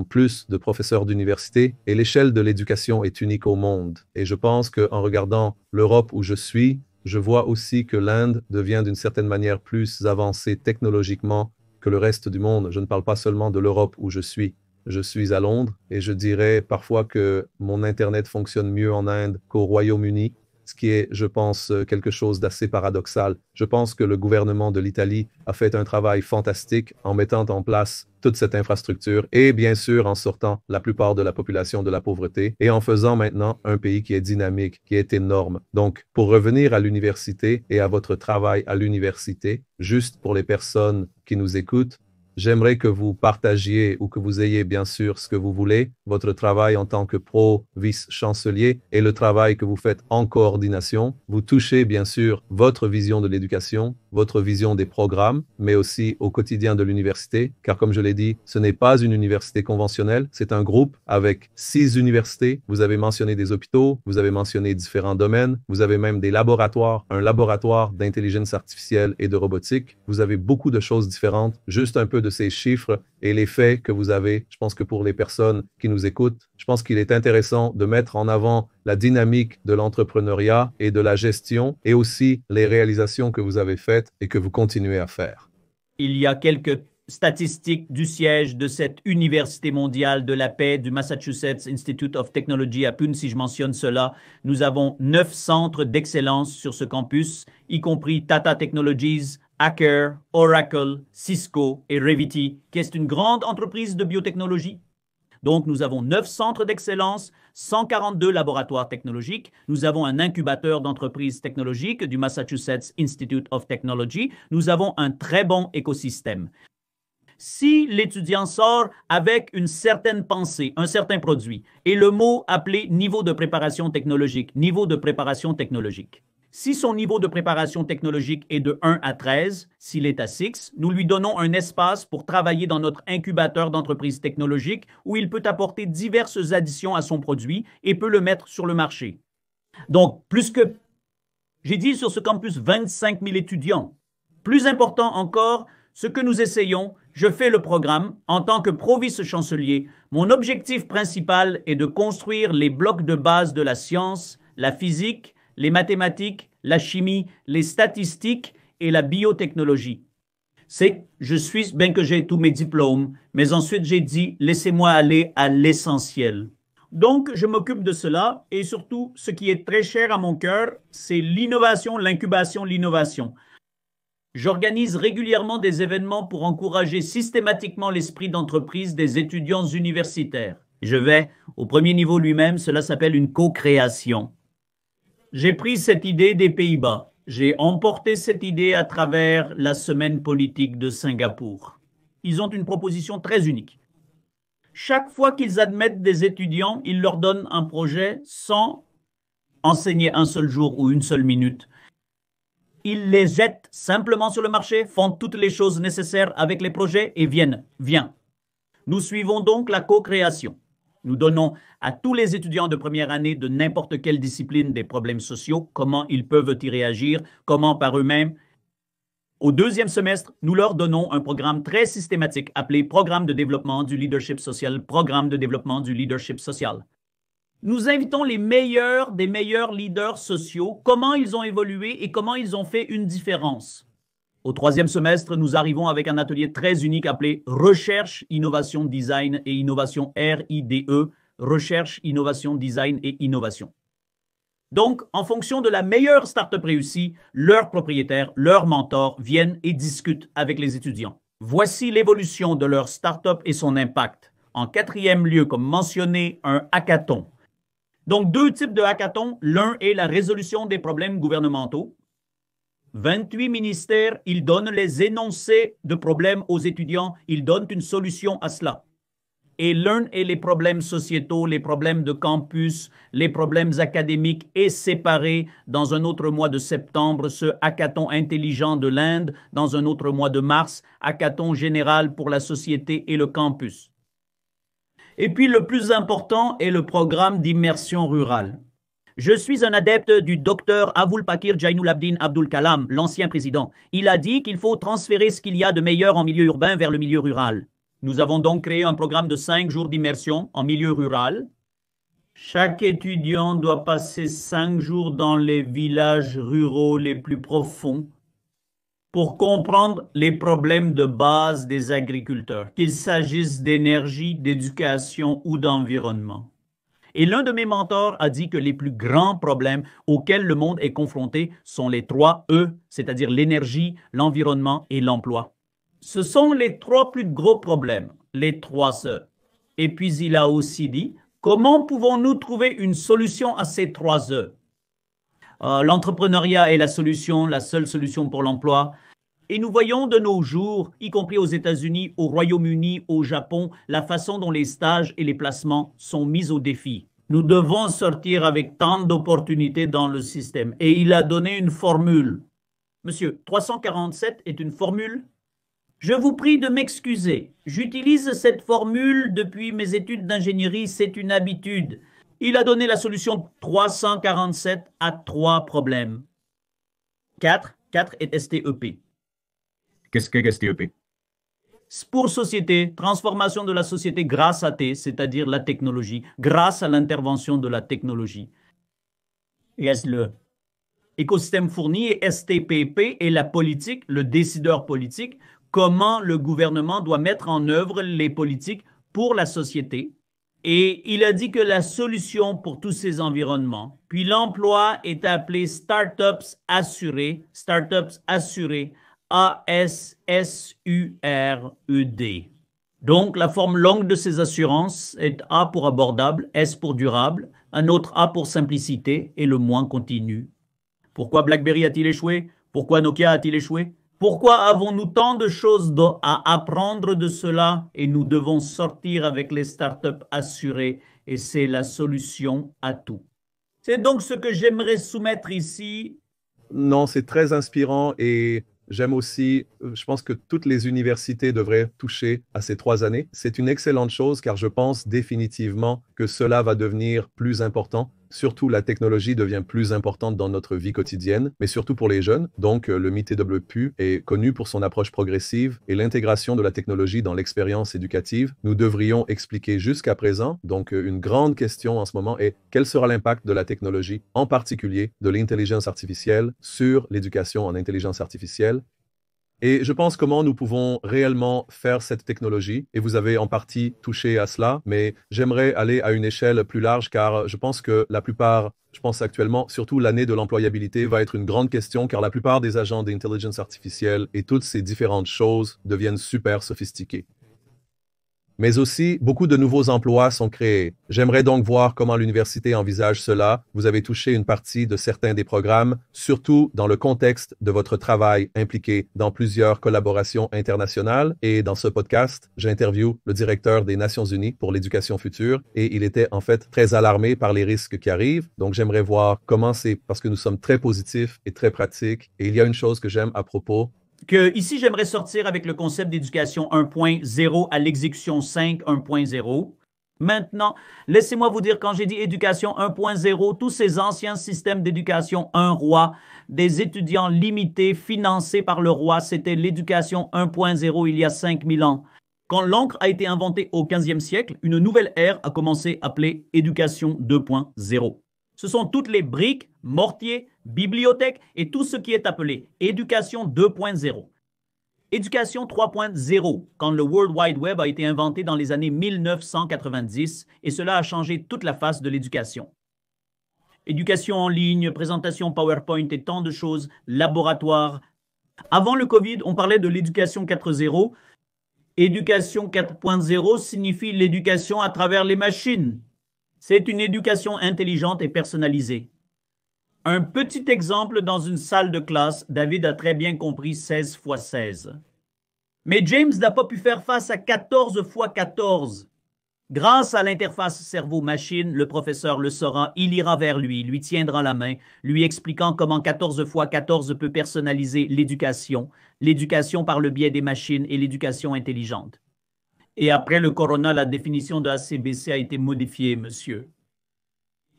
plus de professeurs d'université, et l'échelle de l'éducation est unique au monde. Et je pense qu'en regardant l'Europe où je suis, je vois aussi que l'Inde devient d'une certaine manière plus avancée technologiquement que le reste du monde. Je ne parle pas seulement de l'Europe où je suis. Je suis à Londres et je dirais parfois que mon Internet fonctionne mieux en Inde qu'au Royaume-Uni, ce qui est, je pense, quelque chose d'assez paradoxal. Je pense que le gouvernement de l'Italie a fait un travail fantastique en mettant en place toute cette infrastructure et bien sûr en sortant la plupart de la population de la pauvreté et en faisant maintenant un pays qui est dynamique, qui est énorme. Donc, pour revenir à l'université et à votre travail à l'université, juste pour les personnes qui nous écoutent, j'aimerais que vous partagiez ou que vous ayez bien sûr ce que vous voulez, votre travail en tant que pro-vice-chancelier et le travail que vous faites en coordination. Vous touchez bien sûr votre vision de l'éducation, votre vision des programmes, mais aussi au quotidien de l'université, car comme je l'ai dit, ce n'est pas une université conventionnelle, c'est un groupe avec 6 universités. Vous avez mentionné des hôpitaux, vous avez mentionné différents domaines, vous avez même des laboratoires, un laboratoire d'intelligence artificielle et de robotique. Vous avez beaucoup de choses différentes, juste un peu de ces chiffres et les faits que vous avez. Je pense que pour les personnes qui nous écoutent, je pense qu'il est intéressant de mettre en avant la dynamique de l'entrepreneuriat et de la gestion et aussi les réalisations que vous avez faites et que vous continuez à faire. Il y a quelques statistiques du siège de cette Université mondiale de la paix du Massachusetts Institute of Technology à Pune, si je mentionne cela. Nous avons 9 centres d'excellence sur ce campus, y compris Tata Technologies, Aker, Oracle, Cisco et Revity, qui est une grande entreprise de biotechnologie. Donc, nous avons 9 centres d'excellence, 142 laboratoires technologiques. Nous avons un incubateur d'entreprises technologiques du Massachusetts Institute of Technology. Nous avons un très bon écosystème. Si l'étudiant sort avec une certaine pensée, un certain produit, et le mot appelé niveau de préparation technologique, si son niveau de préparation technologique est de 1 à 13, s'il est à 6, nous lui donnons un espace pour travailler dans notre incubateur d'entreprises technologiques où il peut apporter diverses additions à son produit et peut le mettre sur le marché. Donc, j'ai dit sur ce campus 25 000 étudiants. Plus important encore, ce que nous essayons, je fais le programme en tant que pro-vice-chancelier. Mon objectif principal est de construire les blocs de base de la science, la physique, les mathématiques, la chimie, les statistiques et la biotechnologie. Bien que j'ai tous mes diplômes, mais ensuite j'ai dit, laissez-moi aller à l'essentiel. Donc, je m'occupe de cela et surtout, ce qui est très cher à mon cœur, c'est l'innovation, l'incubation, l'innovation. J'organise régulièrement des événements pour encourager systématiquement l'esprit d'entreprise des étudiants universitaires. Je vais au premier niveau lui-même, cela s'appelle une co-création. J'ai pris cette idée des Pays-Bas. J'ai emporté cette idée à travers la semaine politique de Singapour. Ils ont une proposition très unique. Chaque fois qu'ils admettent des étudiants, ils leur donnent un projet sans enseigner un seul jour ou une seule minute. Ils les jettent simplement sur le marché, font toutes les choses nécessaires avec les projets et viens. Nous suivons donc la co-création. Nous donnons à tous les étudiants de première année de n'importe quelle discipline des problèmes sociaux, comment ils peuvent y réagir, comment par eux-mêmes. Au deuxième semestre, nous leur donnons un programme très systématique appelé Programme de développement du leadership social, Programme de développement du leadership social. Nous invitons les meilleurs des meilleurs leaders sociaux, comment ils ont évolué et comment ils ont fait une différence. Au troisième semestre, nous arrivons avec un atelier très unique appelé Recherche, Innovation, Design et Innovation RIDE, Recherche, Innovation, Design et Innovation. Donc, en fonction de la meilleure start-up réussie, leurs propriétaires, leurs mentors viennent et discutent avec les étudiants. Voici l'évolution de leur start-up et son impact. En quatrième lieu, comme mentionné, un hackathon. Donc, 2 types de hackathons. L'un est la résolution des problèmes gouvernementaux. 28 ministères, ils donnent les énoncés de problèmes aux étudiants, ils donnent une solution à cela. Et l'un est les problèmes sociétaux, les problèmes de campus, les problèmes académiques et séparés dans un autre mois de septembre, ce hackathon intelligent de l'Inde, dans un autre mois de mars, hackathon général pour la société et le campus. Et puis le plus important est le programme d'immersion rurale. Je suis un adepte du docteur Avul Pakir Jainulabdin Abdul Kalam, l'ancien président. Il a dit qu'il faut transférer ce qu'il y a de meilleur en milieu urbain vers le milieu rural. Nous avons donc créé un programme de 5 jours d'immersion en milieu rural. Chaque étudiant doit passer 5 jours dans les villages ruraux les plus profonds pour comprendre les problèmes de base des agriculteurs, qu'il s'agisse d'énergie, d'éducation ou d'environnement. Et l'un de mes mentors a dit que les plus grands problèmes auxquels le monde est confronté sont les 3 E, c'est-à-dire l'énergie, l'environnement et l'emploi. Ce sont les 3 plus gros problèmes, les 3 E. Et puis il a aussi dit, comment pouvons-nous trouver une solution à ces 3 E? L'entrepreneuriat est la seule solution pour l'emploi. Et nous voyons de nos jours, y compris aux États-Unis, au Royaume-Uni, au Japon, la façon dont les stages et les placements sont mis au défi. Nous devons sortir avec tant d'opportunités dans le système. Et il a donné une formule. Monsieur, 347 est une formule? Je vous prie de m'excuser. J'utilise cette formule depuis mes études d'ingénierie, c'est une habitude. Il a donné la solution 347 à 3 problèmes. 4 est STEP. Qu'est-ce que STEP? Pour société, transformation de la société grâce à T, c'est-à-dire la technologie, grâce à l'intervention de la technologie. Le écosystème fourni et STPP est la politique, le décideur politique, comment le gouvernement doit mettre en œuvre les politiques pour la société. Et il a dit que la solution pour tous ces environnements, puis l'emploi est appelé Startups assurés, A-S-S-U-R-E-D. Donc, la forme longue de ces assurances est A pour abordable, S pour durable, un autre A pour simplicité et le moins continu. Pourquoi BlackBerry a-t-il échoué? Pourquoi Nokia a-t-il échoué? Pourquoi avons-nous tant de choses à apprendre de cela et nous devons sortir avec les startups assurées et c'est la solution à tout. C'est donc ce que j'aimerais soumettre ici. Non, c'est très inspirant et j'aime aussi, je pense que toutes les universités devraient toucher à ces 3 années. C'est une excellente chose car je pense définitivement que cela va devenir plus important. Surtout, la technologie devient plus importante dans notre vie quotidienne, mais surtout pour les jeunes. Donc, le MITWPU est connu pour son approche progressive et l'intégration de la technologie dans l'expérience éducative. Nous devrions expliquer jusqu'à présent. Donc, une grande question en ce moment est quel sera l'impact de la technologie, en particulier de l'intelligence artificielle, sur l'éducation en intelligence artificielle. Et je pense comment nous pouvons réellement faire cette technologie, et vous avez en partie touché à cela, mais j'aimerais aller à une échelle plus large car je pense que la plupart, je pense actuellement, surtout l'année de l'employabilité va être une grande question car la plupart des agents d'intelligence artificielle et toutes ces différentes choses deviennent super sophistiquées. Mais aussi, beaucoup de nouveaux emplois sont créés. J'aimerais donc voir comment l'université envisage cela. Vous avez touché une partie de certains des programmes, surtout dans le contexte de votre travail impliqué dans plusieurs collaborations internationales. Et dans ce podcast, j'interviewe le directeur des Nations Unies pour l'éducation future et il était en fait très alarmé par les risques qui arrivent. Donc, j'aimerais voir comment c'est, parce que nous sommes très positifs et très pratiques. Et il y a une chose que j'aime à propos. Ici, j'aimerais sortir avec le concept d'éducation 1.0 à l'exécution 5 1.0. Maintenant, laissez-moi vous dire, quand j'ai dit éducation 1.0, tous ces anciens systèmes d'éducation 1 roi, des étudiants limités, financés par le roi, c'était l'éducation 1.0 il y a 5000 ans. Quand l'encre a été inventée au 15e siècle, une nouvelle ère a commencé appelée éducation 2.0. Ce sont toutes les briques, mortiers, bibliothèques et tout ce qui est appelé éducation 2.0. Éducation 3.0, quand le World Wide Web a été inventé dans les années 1990 et cela a changé toute la face de l'éducation. Éducation en ligne, présentation PowerPoint et tant de choses, laboratoire. Avant le Covid, on parlait de l'éducation 4.0. Éducation 4.0 signifie l'éducation à travers les machines. C'est une éducation intelligente et personnalisée. Un petit exemple dans une salle de classe, David a très bien compris 16 x 16. Mais James n'a pas pu faire face à 14 x 14. Grâce à l'interface cerveau-machine, le professeur le saura, il ira vers lui, lui tiendra la main, lui expliquant comment 14 x 14 peut personnaliser l'éducation par le biais des machines et l'éducation intelligente. Et après le corona, la définition de ACBC a été modifiée, monsieur.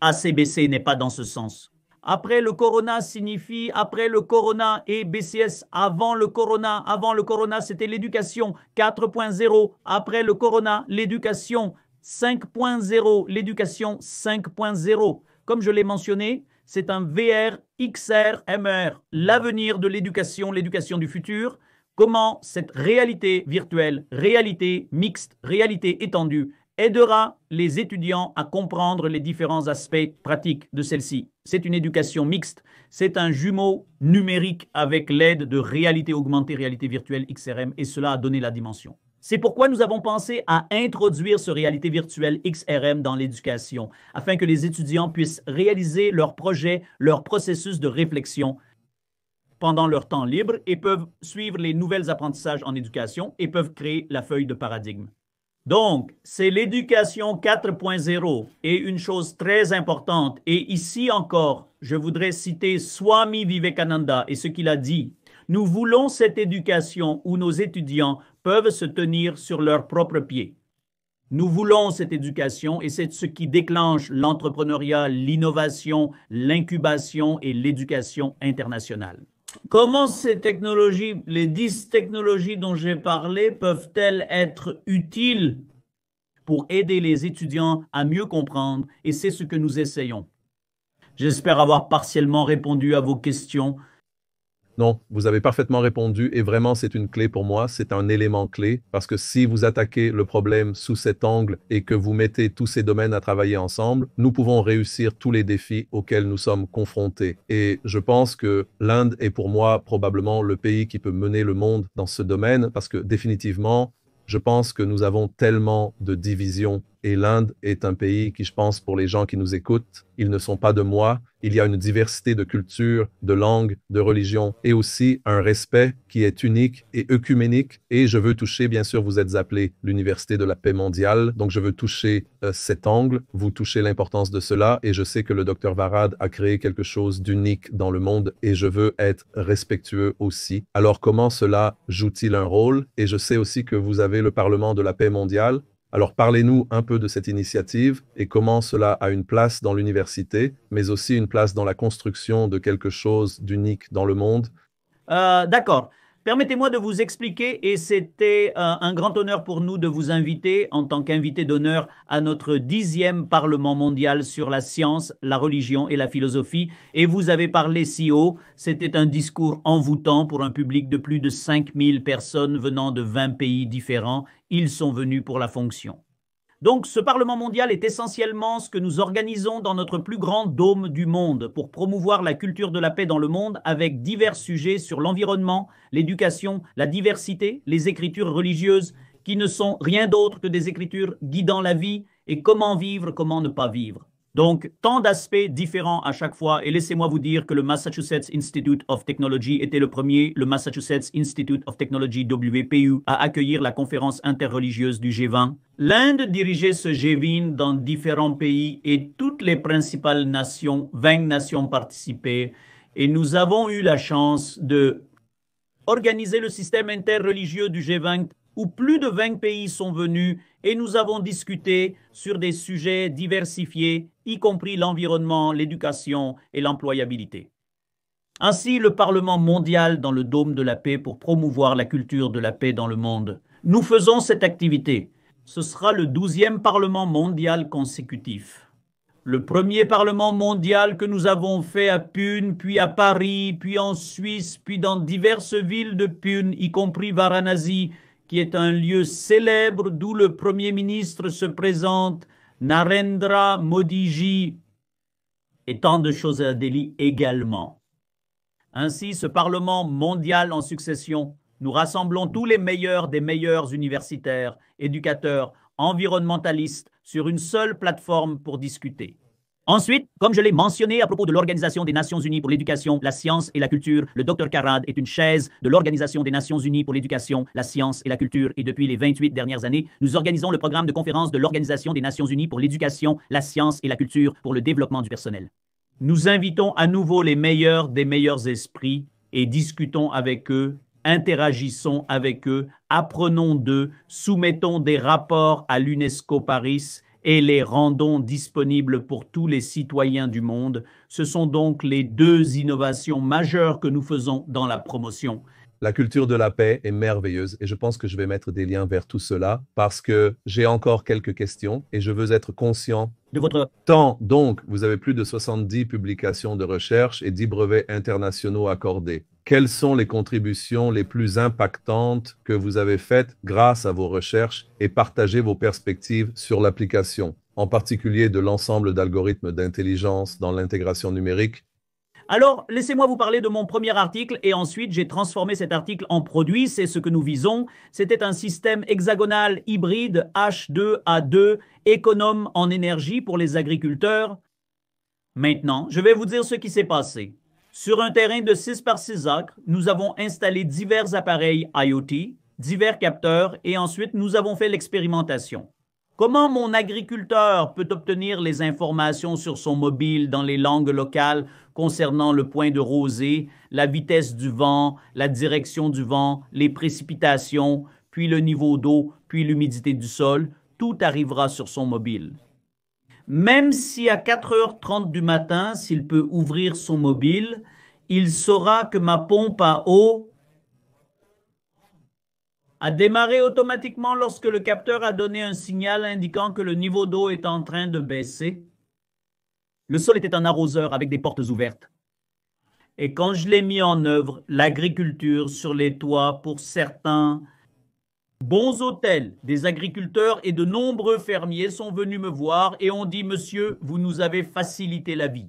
ACBC n'est pas dans ce sens. Après le corona signifie après le corona et BCS avant le corona. Avant le corona, c'était l'éducation 4.0. Après le corona, l'éducation 5.0. L'éducation 5.0. Comme je l'ai mentionné, c'est un VR, XR, MR. L'avenir de l'éducation du futur. Comment cette réalité virtuelle, réalité mixte, réalité étendue aidera les étudiants à comprendre les différents aspects pratiques de celle-ci. C'est une éducation mixte, c'est un jumeau numérique avec l'aide de réalité augmentée, réalité virtuelle, XRM, et cela a donné la dimension. C'est pourquoi nous avons pensé à introduire ce réalité virtuelle XRM dans l'éducation, afin que les étudiants puissent réaliser leurs projets, leur processus de réflexion. pendant leur temps libre et peuvent suivre les nouvelles apprentissages en éducation et peuvent créer la feuille de paradigme. Donc, c'est l'éducation 4.0 et une chose très importante. Et ici encore, je voudrais citer Swami Vivekananda et ce qu'il a dit. Nous voulons cette éducation où nos étudiants peuvent se tenir sur leurs propres pieds. Nous voulons cette éducation et c'est ce qui déclenche l'entrepreneuriat, l'innovation, l'incubation et l'éducation internationale. Comment ces technologies, les 10 technologies dont j'ai parlé, peuvent-elles être utiles pour aider les étudiants à mieux comprendre? Et c'est ce que nous essayons. J'espère avoir partiellement répondu à vos questions. Non, vous avez parfaitement répondu et vraiment c'est une clé pour moi, c'est un élément clé parce que si vous attaquez le problème sous cet angle et que vous mettez tous ces domaines à travailler ensemble, nous pouvons réussir tous les défis auxquels nous sommes confrontés. Et je pense que l'Inde est pour moi probablement le pays qui peut mener le monde dans ce domaine parce que définitivement, je pense que nous avons tellement de divisions et l'Inde est un pays qui, je pense, pour les gens qui nous écoutent, ils ne sont pas de moi. Il y a une diversité de cultures, de langues, de religions et aussi un respect qui est unique et œcuménique. Et je veux toucher, bien sûr, vous êtes appelé l'Université de la paix mondiale, donc je veux toucher cet angle, vous touchez l'importance de cela et je sais que le Dr Varad a créé quelque chose d'unique dans le monde et je veux être respectueux aussi. Alors comment cela joue-t-il un rôle? Et je sais aussi que vous avez le Parlement de la paix mondiale. Alors parlez-nous un peu de cette initiative et comment cela a une place dans l'université, mais aussi une place dans la construction de quelque chose d'unique dans le monde. D'accord. Permettez-moi de vous expliquer, et c'était un grand honneur pour nous de vous inviter en tant qu'invité d'honneur à notre 10e Parlement mondial sur la science, la religion et la philosophie. Et vous avez parlé si haut, c'était un discours envoûtant pour un public de plus de 5000 personnes venant de 20 pays différents. Ils sont venus pour la fonction. Donc, ce Parlement mondial est essentiellement ce que nous organisons dans notre plus grand dôme du monde pour promouvoir la culture de la paix dans le monde avec divers sujets sur l'environnement, l'éducation, la diversité, les écritures religieuses qui ne sont rien d'autre que des écritures guidant la vie et comment vivre, comment ne pas vivre. Donc, tant d'aspects différents à chaque fois. Et laissez-moi vous dire que le Massachusetts Institute of Technology était le premier, le Massachusetts Institute of Technology, WPU, à accueillir la conférence interreligieuse du G20. L'Inde dirigeait ce G20 dans différents pays et toutes les principales nations, 20 nations participaient. Et nous avons eu la chance de organiser le système interreligieux du G20 où plus de 20 pays sont venus et nous avons discuté sur des sujets diversifiés, y compris l'environnement, l'éducation et l'employabilité. Ainsi, le Parlement mondial dans le Dôme de la paix pour promouvoir la culture de la paix dans le monde. Nous faisons cette activité. Ce sera le 12e Parlement mondial consécutif. Le premier Parlement mondial que nous avons fait à Pune, puis à Paris, puis en Suisse, puis dans diverses villes de Pune, y compris Varanasi, qui est un lieu célèbre d'où le Premier ministre se présente, Narendra Modiji, et tant de choses à Delhi également. Ainsi, ce Parlement mondial en succession, nous rassemblons tous les meilleurs des meilleurs universitaires, éducateurs, environnementalistes sur une seule plateforme pour discuter. Ensuite, comme je l'ai mentionné à propos de l'Organisation des Nations Unies pour l'éducation, la science et la culture, le Dr Karad est une chaise de l'Organisation des Nations Unies pour l'éducation, la science et la culture. Et depuis les 28 dernières années, nous organisons le programme de conférence de l'Organisation des Nations Unies pour l'éducation, la science et la culture pour le développement du personnel. Nous invitons à nouveau les meilleurs des meilleurs esprits et discutons avec eux, interagissons avec eux, apprenons d'eux, soumettons des rapports à l'UNESCO Paris et les rendons disponibles pour tous les citoyens du monde. Ce sont donc les deux innovations majeures que nous faisons dans la promotion. La culture de la paix est merveilleuse et je pense que je vais mettre des liens vers tout cela parce que j'ai encore quelques questions et je veux être conscient de votre temps. Donc, vous avez plus de 70 publications de recherche et 10 brevets internationaux accordés. Quelles sont les contributions les plus impactantes que vous avez faites grâce à vos recherches et partagez vos perspectives sur l'application, en particulier de l'ensemble d'algorithmes d'intelligence dans l'intégration numérique? Alors, laissez-moi vous parler de mon premier article et ensuite j'ai transformé cet article en produit. C'est ce que nous visons. C'était un système hexagonal hybride H2A2 économe en énergie pour les agriculteurs. Maintenant, je vais vous dire ce qui s'est passé. Sur un terrain de 6 par 6 acres, nous avons installé divers appareils IoT, divers capteurs et ensuite nous avons fait l'expérimentation. Comment mon agriculteur peut obtenir les informations sur son mobile dans les langues locales concernant le point de rosée, la vitesse du vent, la direction du vent, les précipitations, puis le niveau d'eau, puis l'humidité du sol, tout arrivera sur son mobile. Même si à 4h30 du matin, s'il peut ouvrir son mobile, il saura que ma pompe à eau a démarré automatiquement lorsque le capteur a donné un signal indiquant que le niveau d'eau est en train de baisser. Le sol était un arroseur avec des portes ouvertes. Et quand je l'ai mis en œuvre, l'agriculture sur les toits pour certains bons hôtels, des agriculteurs et de nombreux fermiers sont venus me voir et ont dit « Monsieur, vous nous avez facilité la vie.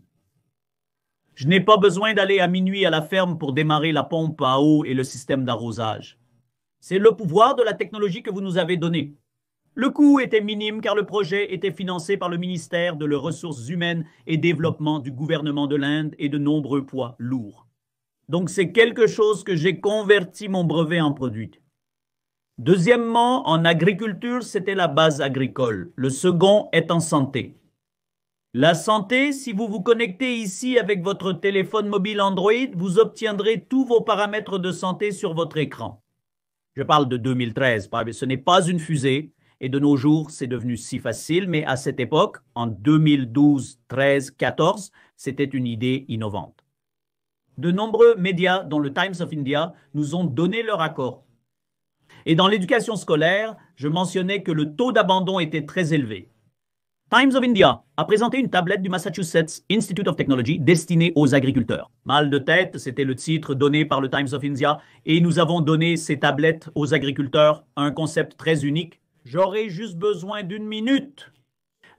Je n'ai pas besoin d'aller à minuit à la ferme pour démarrer la pompe à eau et le système d'arrosage. C'est le pouvoir de la technologie que vous nous avez donné. » Le coût était minime car le projet était financé par le ministère de les Ressources humaines et Développement du gouvernement de l'Inde et de nombreux poids lourds. Donc c'est quelque chose que j'ai converti mon brevet en produit. Deuxièmement, en agriculture, c'était la base agricole. Le second est en santé. La santé, si vous vous connectez ici avec votre téléphone mobile Android, vous obtiendrez tous vos paramètres de santé sur votre écran. Je parle de 2013, ce n'est pas une fusée, et de nos jours, c'est devenu si facile, mais à cette époque, en 2012, 13, 14, c'était une idée innovante. De nombreux médias, dont le Times of India, nous ont donné leur accord. Et dans l'éducation scolaire, je mentionnais que le taux d'abandon était très élevé. Times of India a présenté une tablette du Massachusetts Institute of Technology destinée aux agriculteurs. Mal de tête, c'était le titre donné par le Times of India et nous avons donné ces tablettes aux agriculteurs, un concept très unique. J'aurais juste besoin d'une minute.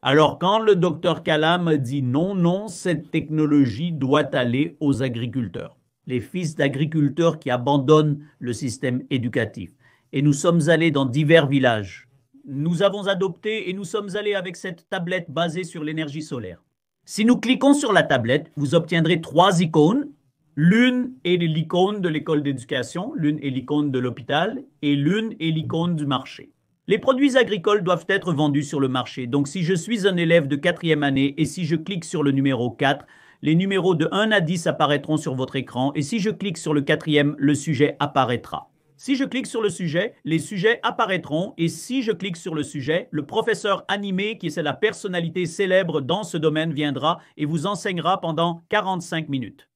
Alors quand le docteur Kalam a dit non, non, cette technologie doit aller aux agriculteurs. Les fils d'agriculteurs qui abandonnent le système éducatif. Et nous sommes allés dans divers villages. Nous avons adopté et nous sommes allés avec cette tablette basée sur l'énergie solaire. Si nous cliquons sur la tablette, vous obtiendrez 3 icônes. L'une est l'icône de l'école d'éducation, l'une est l'icône de l'hôpital et l'une est l'icône du marché. Les produits agricoles doivent être vendus sur le marché. Donc si je suis un élève de 4e année et si je clique sur le numéro 4, les numéros de 1 à 10 apparaîtront sur votre écran et si je clique sur le 4e, le sujet apparaîtra. Si je clique sur le sujet, les sujets apparaîtront et si je clique sur le sujet, le professeur animé, qui est la personnalité célèbre dans ce domaine, viendra et vous enseignera pendant 45 minutes.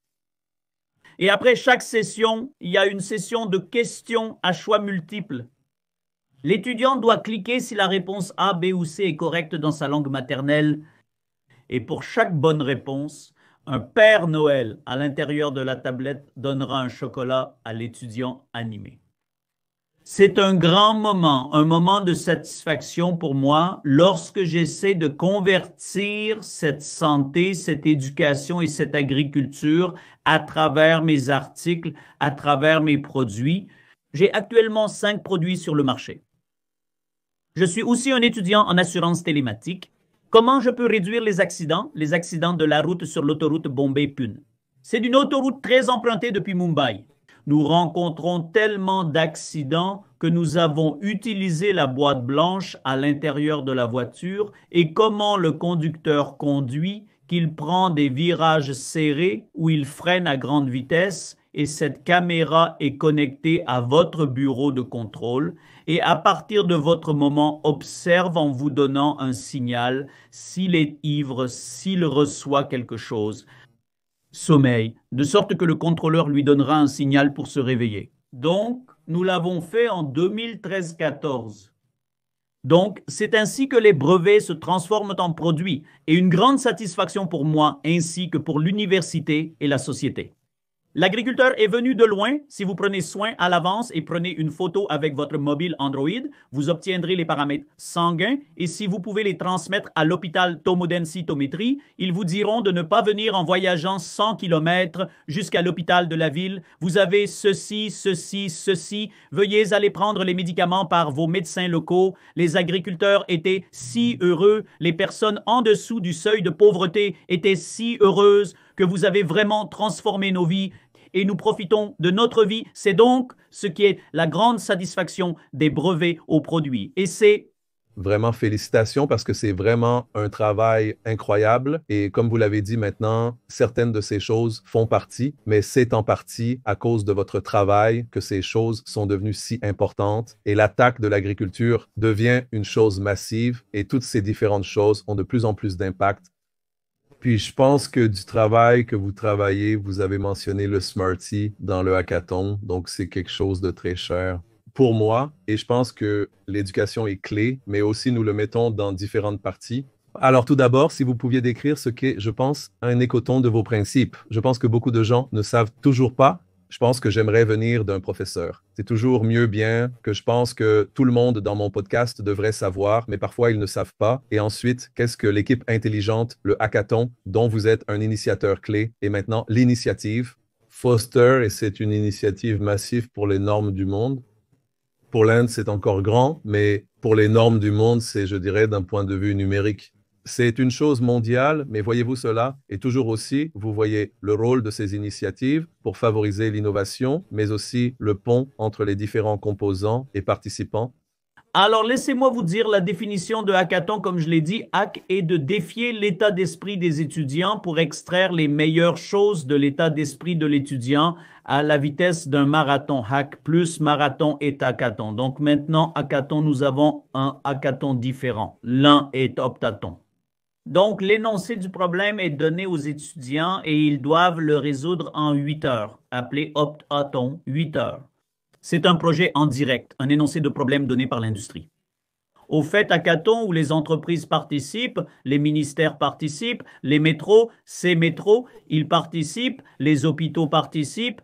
Et après chaque session, il y a une session de questions à choix multiples. L'étudiant doit cliquer si la réponse A, B ou C est correcte dans sa langue maternelle. Et pour chaque bonne réponse, un Père Noël à l'intérieur de la tablette donnera un chocolat à l'étudiant animé. C'est un grand moment, un moment de satisfaction pour moi lorsque j'essaie de convertir cette santé, cette éducation et cette agriculture à travers mes articles, à travers mes produits. J'ai actuellement 5 produits sur le marché. Je suis aussi un étudiant en assurance télématique. Comment je peux réduire les accidents de la route sur l'autoroute Bombay-Pune? C'est une autoroute très empruntée depuis Mumbai. Nous rencontrons tellement d'accidents que nous avons utilisé la boîte blanche à l'intérieur de la voiture et comment le conducteur conduit, qu'il prend des virages serrés où il freine à grande vitesse et cette caméra est connectée à votre bureau de contrôle et à partir de votre moment observe en vous donnant un signal s'il est ivre, s'il reçoit quelque chose. Sommeil, de sorte que le contrôleur lui donnera un signal pour se réveiller. Donc, nous l'avons fait en 2013-14. Donc, c'est ainsi que les brevets se transforment en produits et une grande satisfaction pour moi ainsi que pour l'université et la société. L'agriculteur est venu de loin. Si vous prenez soin à l'avance et prenez une photo avec votre mobile Android, vous obtiendrez les paramètres sanguins et si vous pouvez les transmettre à l'hôpital tomodensitométrie, ils vous diront de ne pas venir en voyageant 100 km jusqu'à l'hôpital de la ville. Vous avez ceci, ceci, ceci. Veuillez aller prendre les médicaments par vos médecins locaux. Les agriculteurs étaient si heureux. Les personnes en dessous du seuil de pauvreté étaient si heureuses. que vous avez vraiment transformé nos vies et nous profitons de notre vie. C'est donc ce qui est la grande satisfaction des brevets aux produits. Et c'est Vraiment, félicitations parce que c'est vraiment un travail incroyable. Et comme vous l'avez dit maintenant, certaines de ces choses font partie, mais c'est en partie à cause de votre travail que ces choses sont devenues si importantes. Et l'attaque de l'agriculture devient une chose massive et toutes ces différentes choses ont de plus en plus d'impact. Puis je pense que du travail que vous travaillez, vous avez mentionné le Smarty dans le hackathon, donc c'est quelque chose de très cher pour moi, et je pense que l'éducation est clé, mais aussi nous le mettons dans différentes parties. Alors tout d'abord, si vous pouviez décrire ce qu'est, je pense, un écoton de vos principes. Je pense que beaucoup de gens ne savent toujours pas. Je pense que j'aimerais venir d'un professeur. C'est toujours mieux bien que je pense que tout le monde dans mon podcast devrait savoir, mais parfois ils ne savent pas. Et ensuite, qu'est-ce que l'équipe intelligente, le hackathon, dont vous êtes un initiateur clé, et maintenant l'initiative Foster, et c'est une initiative massive pour les normes du monde. Pour l'Inde, c'est encore grand, mais pour les normes du monde, c'est, je dirais, d'un point de vue numérique. C'est une chose mondiale, mais voyez-vous cela? Et toujours aussi, vous voyez le rôle de ces initiatives pour favoriser l'innovation, mais aussi le pont entre les différents composants et participants. Alors, laissez-moi vous dire la définition de hackathon, comme je l'ai dit. Hack est de défier l'état d'esprit des étudiants pour extraire les meilleures choses de l'état d'esprit de l'étudiant à la vitesse d'un marathon. Hack plus marathon est hackathon. Donc maintenant, hackathon, nous avons un hackathon différent. L'un est optathon. Donc, l'énoncé du problème est donné aux étudiants et ils doivent le résoudre en 8 heures, appelé optathon, 8 heures. C'est un projet en direct, un énoncé de problème donné par l'industrie. Au fait hackathon où les entreprises participent, les ministères participent, les métros, ces métros, ils participent, les hôpitaux participent,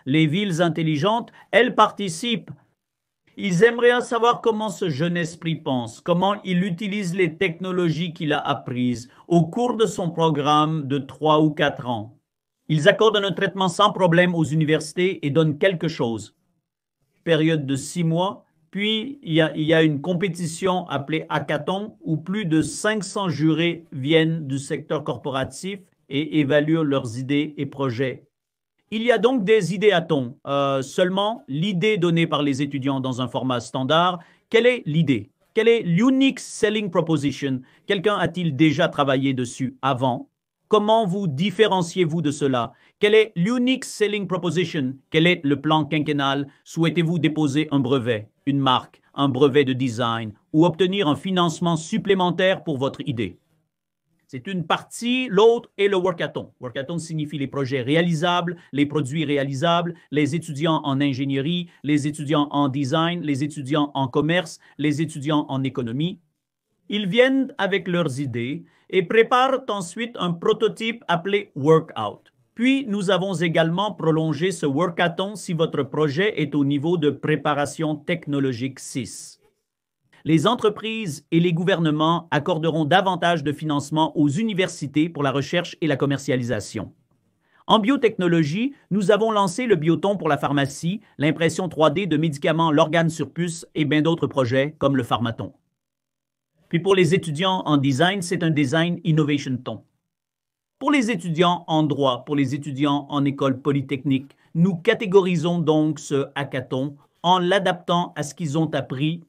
les villes intelligentes, elles participent. Ils aimeraient savoir comment ce jeune esprit pense, comment il utilise les technologies qu'il a apprises au cours de son programme de 3 ou 4 ans. Ils accordent un traitement sans problème aux universités et donnent quelque chose. Période de 6 mois, puis il y a une compétition appelée hackathon où plus de 500 jurés viennent du secteur corporatif et évaluent leurs idées et projets. Il y a donc des idéathons, seulement l'idée donnée par les étudiants dans un format standard. Quelle est l'idée? Quelle est l'unique selling proposition? Quelqu'un a-t-il déjà travaillé dessus avant? Comment vous différenciez-vous de cela? Quelle est l'unique selling proposition? Quel est le plan quinquennal? Souhaitez-vous déposer un brevet, une marque, un brevet de design ou obtenir un financement supplémentaire pour votre idée? C'est une partie, l'autre est le workathon. Workathon signifie les projets réalisables, les produits réalisables, les étudiants en ingénierie, les étudiants en design, les étudiants en commerce, les étudiants en économie. Ils viennent avec leurs idées et préparent ensuite un prototype appelé workout. Puis, nous avons également prolongé ce workathon si votre projet est au niveau de préparation technologique 6. Les entreprises et les gouvernements accorderont davantage de financement aux universités pour la recherche et la commercialisation. En biotechnologie, nous avons lancé le bioton pour la pharmacie, l'impression 3D de médicaments, l'organe sur puce et bien d'autres projets comme le pharmaton. Puis pour les étudiants en design, c'est un design innovation ton. Pour les étudiants en droit, pour les étudiants en école polytechnique, nous catégorisons donc ce hackathon en l'adaptant à ce qu'ils ont appris.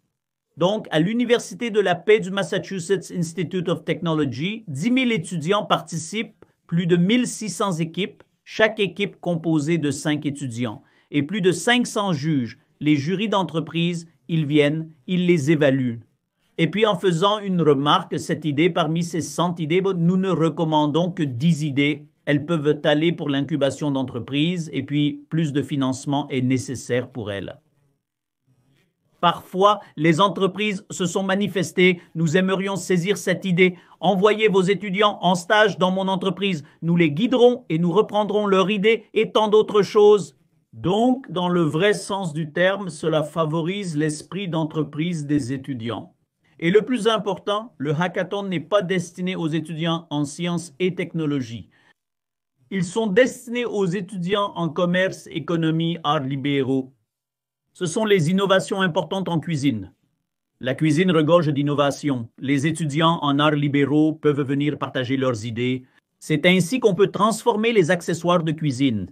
Donc, à l'Université de la paix du Massachusetts Institute of Technology, 10 000 étudiants participent, plus de 1600 équipes, chaque équipe composée de 5 étudiants, et plus de 500 juges. Les jurys d'entreprise, ils viennent, ils les évaluent. Et puis, en faisant une remarque, cette idée, parmi ces 100 idées, nous ne recommandons que 10 idées. Elles peuvent aller pour l'incubation d'entreprises, et puis plus de financement est nécessaire pour elles. Parfois, les entreprises se sont manifestées. Nous aimerions saisir cette idée. Envoyez vos étudiants en stage dans mon entreprise. Nous les guiderons et nous reprendrons leur idée et tant d'autres choses. Donc, dans le vrai sens du terme, cela favorise l'esprit d'entreprise des étudiants. Et le plus important, le hackathon n'est pas destiné aux étudiants en sciences et technologies. Ils sont destinés aux étudiants en commerce, économie, arts libéraux. Ce sont les innovations importantes en cuisine. La cuisine regorge d'innovations. Les étudiants en arts libéraux peuvent venir partager leurs idées. C'est ainsi qu'on peut transformer les accessoires de cuisine.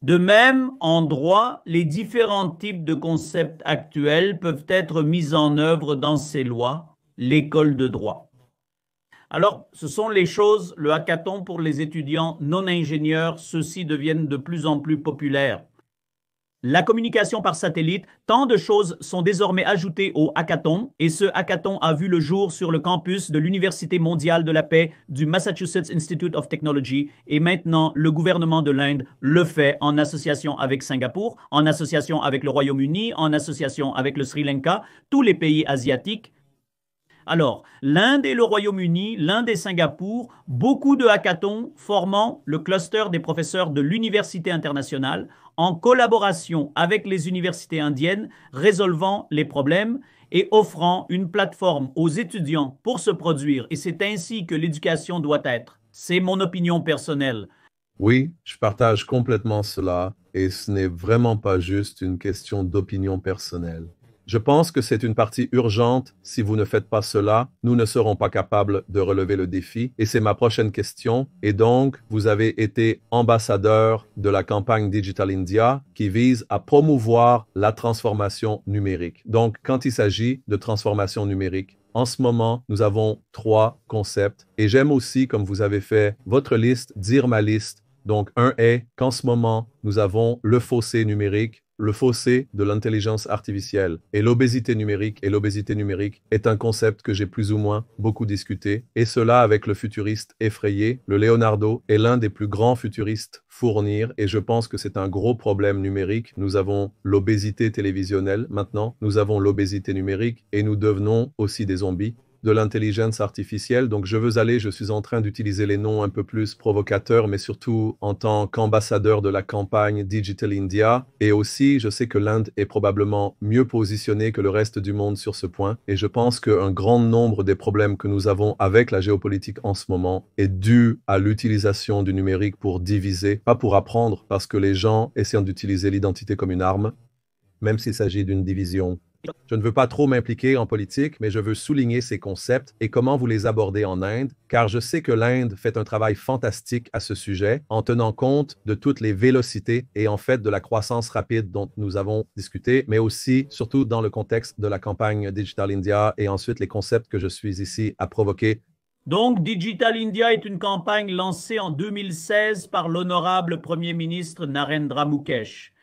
De même, en droit, les différents types de concepts actuels peuvent être mis en œuvre dans ces lois, l'école de droit. Alors, ce sont les choses, le hackathon pour les étudiants non ingénieurs, ceux-ci deviennent de plus en plus populaires. La communication par satellite, tant de choses sont désormais ajoutées au hackathon et ce hackathon a vu le jour sur le campus de l'Université mondiale de la paix du Massachusetts Institute of Technology et maintenant le gouvernement de l'Inde le fait en association avec Singapour, en association avec le Royaume-Uni, en association avec le Sri Lanka, tous les pays asiatiques. Alors, l'Inde et le Royaume-Uni, l'Inde et Singapour, beaucoup de hackathons formant le cluster des professeurs de l'Université internationale en collaboration avec les universités indiennes, résolvant les problèmes et offrant une plateforme aux étudiants pour se produire. Et c'est ainsi que l'éducation doit être. C'est mon opinion personnelle. Oui, je partage complètement cela et ce n'est vraiment pas juste une question d'opinion personnelle. Je pense que c'est une partie urgente. Si vous ne faites pas cela, nous ne serons pas capables de relever le défi. Et c'est ma prochaine question. Et donc, vous avez été ambassadeur de la campagne Digital India qui vise à promouvoir la transformation numérique. Donc, quand il s'agit de transformation numérique, en ce moment, nous avons 3 concepts. Et j'aime aussi, comme vous avez fait votre liste, dire ma liste. Donc, un est qu'en ce moment, nous avons le fossé numérique, le fossé de l'intelligence artificielle et l'obésité numérique. Et l'obésité numérique est un concept que j'ai plus ou moins beaucoup discuté. Et cela avec le futuriste effrayé. Le Leonardo est l'un des plus grands futuristes fournir. Et je pense que c'est un gros problème numérique. Nous avons l'obésité télévisionnelle maintenant. Nous avons l'obésité numérique et nous devenons aussi des zombies de l'intelligence artificielle. Donc, je suis en train d'utiliser les noms un peu plus provocateurs, mais surtout en tant qu'ambassadeur de la campagne Digital India. Et aussi, je sais que l'Inde est probablement mieux positionnée que le reste du monde sur ce point. Et je pense qu'un grand nombre des problèmes que nous avons avec la géopolitique en ce moment est dû à l'utilisation du numérique pour diviser, pas pour apprendre, parce que les gens essaient d'utiliser l'identité comme une arme, même s'il s'agit d'une division. Je ne veux pas trop m'impliquer en politique, mais je veux souligner ces concepts et comment vous les abordez en Inde, car je sais que l'Inde fait un travail fantastique à ce sujet en tenant compte de toutes les vélocités et en fait de la croissance rapide dont nous avons discuté, mais aussi, surtout dans le contexte de la campagne Digital India et ensuite les concepts que je suis ici à provoquer. Donc, Digital India est une campagne lancée en 2016 par l'honorable Premier ministre Narendra Mukesh.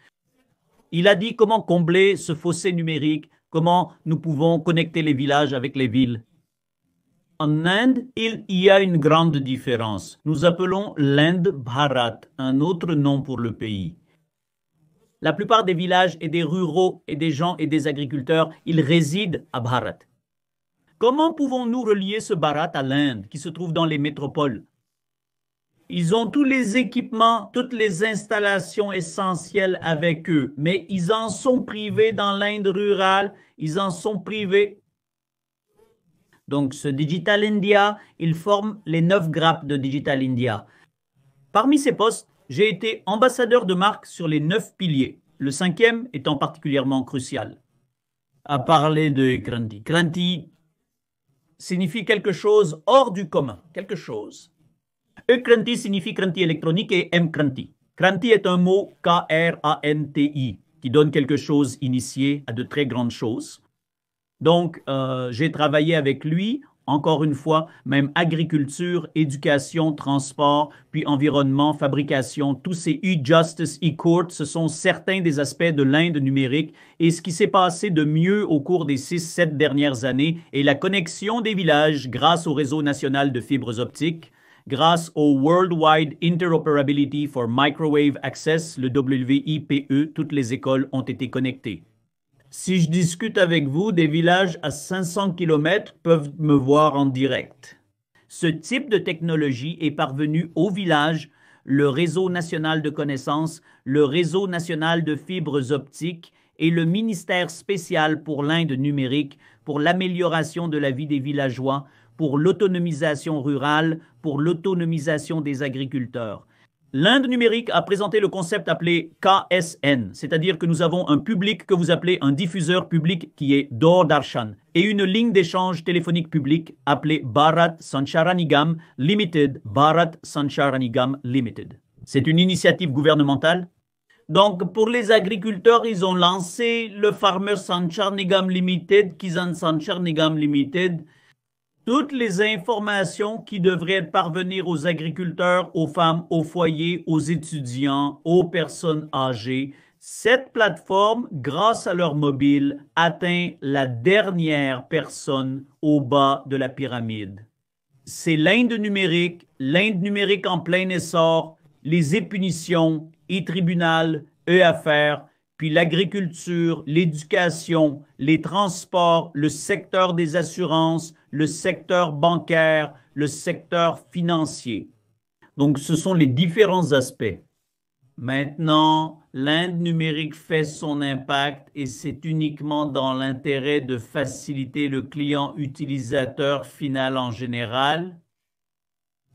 Il a dit comment combler ce fossé numérique, comment nous pouvons connecter les villages avec les villes. En Inde, il y a une grande différence. Nous appelons l'Inde Bharat, un autre nom pour le pays. La plupart des villages et des ruraux et des gens et des agriculteurs, ils résident à Bharat. Comment pouvons-nous relier ce Bharat à l'Inde qui se trouve dans les métropoles? Ils ont tous les équipements, toutes les installations essentielles avec eux, mais ils en sont privés dans l'Inde rurale, ils en sont privés. Donc, ce Digital India, il forme les 9 grappes de Digital India. Parmi ces postes, j'ai été ambassadeur de marque sur les 9 piliers, le 5e étant particulièrement crucial. À parler de Kranti. Kranti signifie quelque chose hors du commun, quelque chose. E-Kranti signifie Kranti électronique et M-Kranti. Kranti est un mot K-R-A-N-T-I qui donne quelque chose initié à de très grandes choses. Donc, j'ai travaillé avec lui, encore une fois, même agriculture, éducation, transport, puis environnement, fabrication, tous ces e-justice, e-court, ce sont certains des aspects de l'Inde numérique. Et ce qui s'est passé de mieux au cours des 6-7 dernières années est la connexion des villages grâce au réseau national de fibres optiques, grâce au Worldwide Interoperability for Microwave Access, le WIPE, toutes les écoles ont été connectées. Si je discute avec vous, des villages à 500 km peuvent me voir en direct. Ce type de technologie est parvenu au village, le réseau national de connaissances, le réseau national de fibres optiques et le ministère spécial pour l'Inde numérique pour l'amélioration de la vie des villageois, pour l'autonomisation rurale, pour l'autonomisation des agriculteurs. L'Inde numérique a présenté le concept appelé KSN, c'est-à-dire que nous avons un public que vous appelez un diffuseur public qui est Doordarshan et une ligne d'échange téléphonique publique appelée Bharat Sanchara Nigam Limited, Bharat Sanchara Nigam Limited. C'est une initiative gouvernementale. Donc, pour les agriculteurs, ils ont lancé le Farmer Sanchar Nigam Limited, Kisan Sanchar Nigam Limited. Toutes les informations qui devraient parvenir aux agriculteurs, aux femmes, aux foyers, aux étudiants, aux personnes âgées. Cette plateforme, grâce à leur mobile, atteint la dernière personne au bas de la pyramide. C'est l'Inde numérique en plein essor, les e-punitions, e-tribunal, e-affaires, puis l'agriculture, l'éducation, les transports, le secteur des assurances, le secteur bancaire, le secteur financier. Donc, ce sont les différents aspects. Maintenant, l'Inde numérique fait son impact et c'est uniquement dans l'intérêt de faciliter le client utilisateur final en général.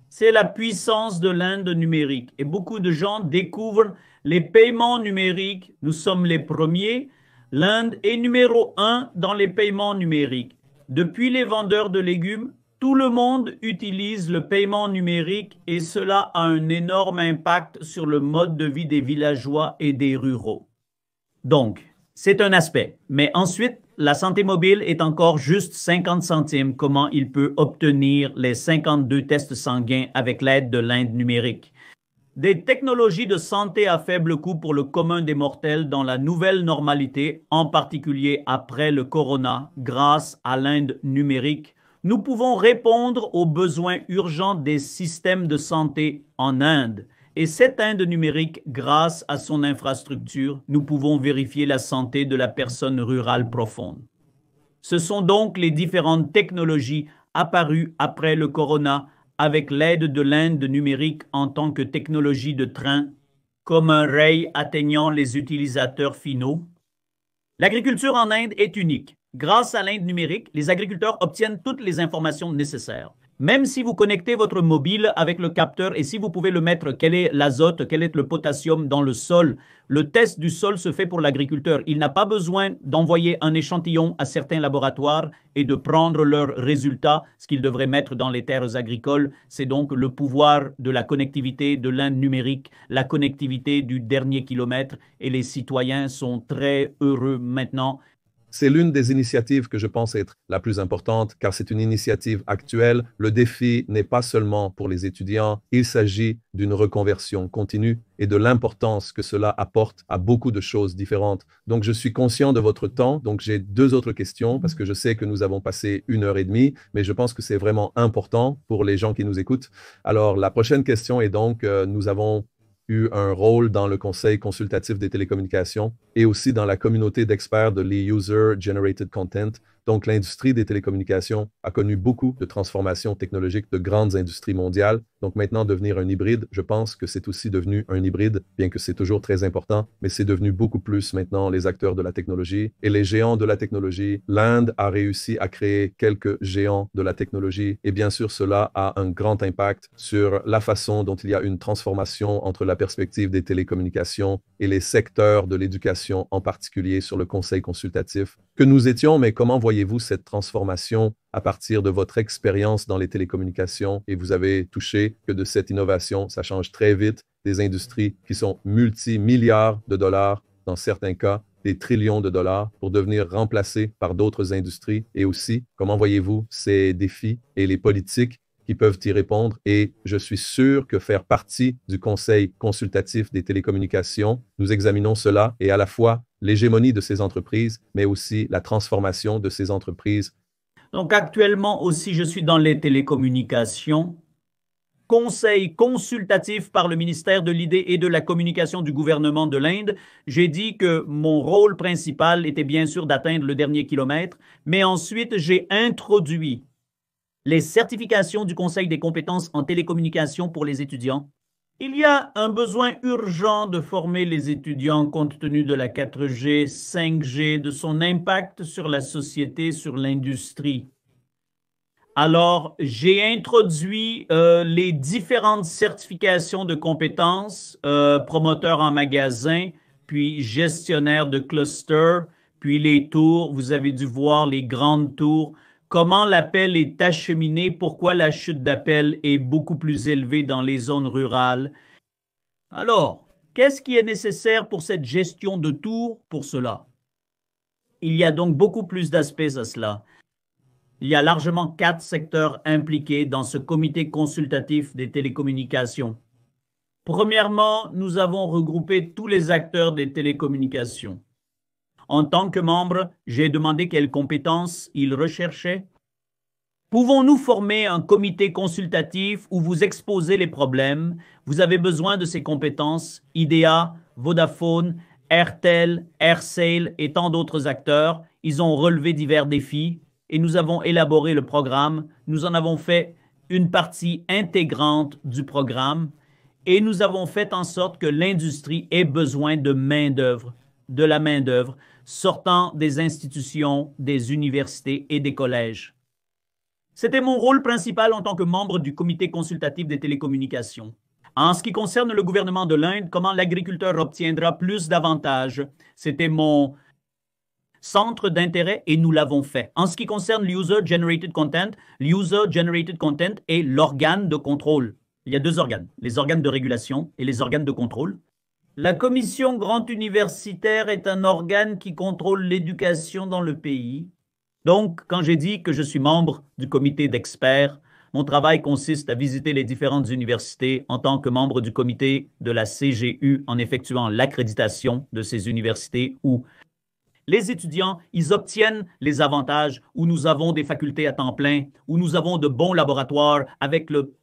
C'est la puissance de l'Inde numérique et beaucoup de gens découvrent les paiements numériques. Nous sommes les premiers. L'Inde est numéro 1 dans les paiements numériques. Depuis les vendeurs de légumes, tout le monde utilise le paiement numérique et cela a un énorme impact sur le mode de vie des villageois et des ruraux. Donc, c'est un aspect. Mais ensuite, la santé mobile est encore juste 50 centimes. Comment il peut obtenir les 52 tests sanguins avec l'aide de l'Inde numérique? Des technologies de santé à faible coût pour le commun des mortels dans la nouvelle normalité, en particulier après le corona, grâce à l'Inde numérique, nous pouvons répondre aux besoins urgents des systèmes de santé en Inde. Et cette Inde numérique, grâce à son infrastructure, nous pouvons vérifier la santé de la personne rurale profonde. Ce sont donc les différentes technologies apparues après le corona avec l'aide de l'Inde numérique en tant que technologie de train, comme un rail atteignant les utilisateurs finaux. L'agriculture en Inde est unique. Grâce à l'Inde numérique, les agriculteurs obtiennent toutes les informations nécessaires. Même si vous connectez votre mobile avec le capteur et si vous pouvez le mettre, quel est l'azote, quel est le potassium dans le sol, le test du sol se fait pour l'agriculteur. Il n'a pas besoin d'envoyer un échantillon à certains laboratoires et de prendre leurs résultats. Ce qu'il devrait mettre dans les terres agricoles, c'est donc le pouvoir de la connectivité de l'Inde numérique, la connectivité du dernier kilomètre et les citoyens sont très heureux maintenant. C'est l'une des initiatives que je pense être la plus importante car c'est une initiative actuelle. Le défi n'est pas seulement pour les étudiants, il s'agit d'une reconversion continue et de l'importance que cela apporte à beaucoup de choses différentes. Donc, je suis conscient de votre temps. Donc, j'ai 2 autres questions parce que je sais que nous avons passé 1h30, mais je pense que c'est vraiment important pour les gens qui nous écoutent. Alors, la prochaine question est donc, nous avons eu un rôle dans le Conseil consultatif des télécommunications et aussi dans la communauté d'experts de l'User Generated Content. Donc, l'industrie des télécommunications a connu beaucoup de transformations technologiques de grandes industries mondiales. Donc, maintenant, devenir un hybride, je pense que c'est aussi devenu un hybride, bien que c'est toujours très important, mais c'est devenu beaucoup plus maintenant les acteurs de la technologie et les géants de la technologie. L'Inde a réussi à créer quelques géants de la technologie et bien sûr, cela a un grand impact sur la façon dont il y a une transformation entre la perspective des télécommunications et les secteurs de l'éducation, en particulier sur le Conseil consultatif que nous étions, mais comment voyez-vous cette transformation à partir de votre expérience dans les télécommunications et vous avez touché que de cette innovation, ça change très vite, des industries qui sont multimilliards de dollars, dans certains cas, des trillions de dollars pour devenir remplacées par d'autres industries et aussi, comment voyez-vous ces défis et les politiques qui peuvent y répondre et je suis sûr que faire partie du Conseil consultatif des télécommunications, nous examinons cela et à la fois l'hégémonie de ces entreprises, mais aussi la transformation de ces entreprises. Donc actuellement aussi, je suis dans les télécommunications. Conseil consultatif par le ministère de l'Idée et de la Communication du gouvernement de l'Inde. J'ai dit que mon rôle principal était bien sûr d'atteindre le dernier kilomètre, mais ensuite j'ai introduit les certifications du Conseil des compétences en télécommunications pour les étudiants. Il y a un besoin urgent de former les étudiants compte tenu de la 4G, 5G, de son impact sur la société, sur l'industrie. Alors, j'ai introduit les différentes certifications de compétences, promoteur en magasin, puis gestionnaire de cluster, puis les tours. Vous avez dû voir les grandes tours. Comment l'appel est acheminé, pourquoi la chute d'appel est beaucoup plus élevée dans les zones rurales. Alors, qu'est-ce qui est nécessaire pour cette gestion de tours pour cela? Il y a donc beaucoup plus d'aspects à cela. Il y a largement 4 secteurs impliqués dans ce comité consultatif des télécommunications. Premièrement, nous avons regroupé tous les acteurs des télécommunications. En tant que membre, j'ai demandé quelles compétences ils recherchaient. Pouvons-nous former un comité consultatif où vous exposez les problèmes? Vous avez besoin de ces compétences, IDEA, Vodafone, Airtel, Aircel et tant d'autres acteurs. Ils ont relevé divers défis et nous avons élaboré le programme. Nous en avons fait une partie intégrante du programme et nous avons fait en sorte que l'industrie ait besoin de main-d'œuvre, de la main-d'œuvre sortant des institutions, des universités et des collèges. C'était mon rôle principal en tant que membre du comité consultatif des télécommunications. En ce qui concerne le gouvernement de l'Inde, comment l'agriculteur obtiendra plus d'avantages, c'était mon centre d'intérêt et nous l'avons fait. En ce qui concerne l'User-Generated Content est l'organe de contrôle. Il y a 2 organes, les organes de régulation et les organes de contrôle. La commission grande universitaire est un organe qui contrôle l'éducation dans le pays. Donc, quand j'ai dit que je suis membre du comité d'experts, mon travail consiste à visiter les différentes universités en tant que membre du comité de la CGU en effectuant l'accréditation de ces universités où les étudiants, ils obtiennent les avantages, où nous avons des facultés à temps plein, où nous avons de bons laboratoires avec le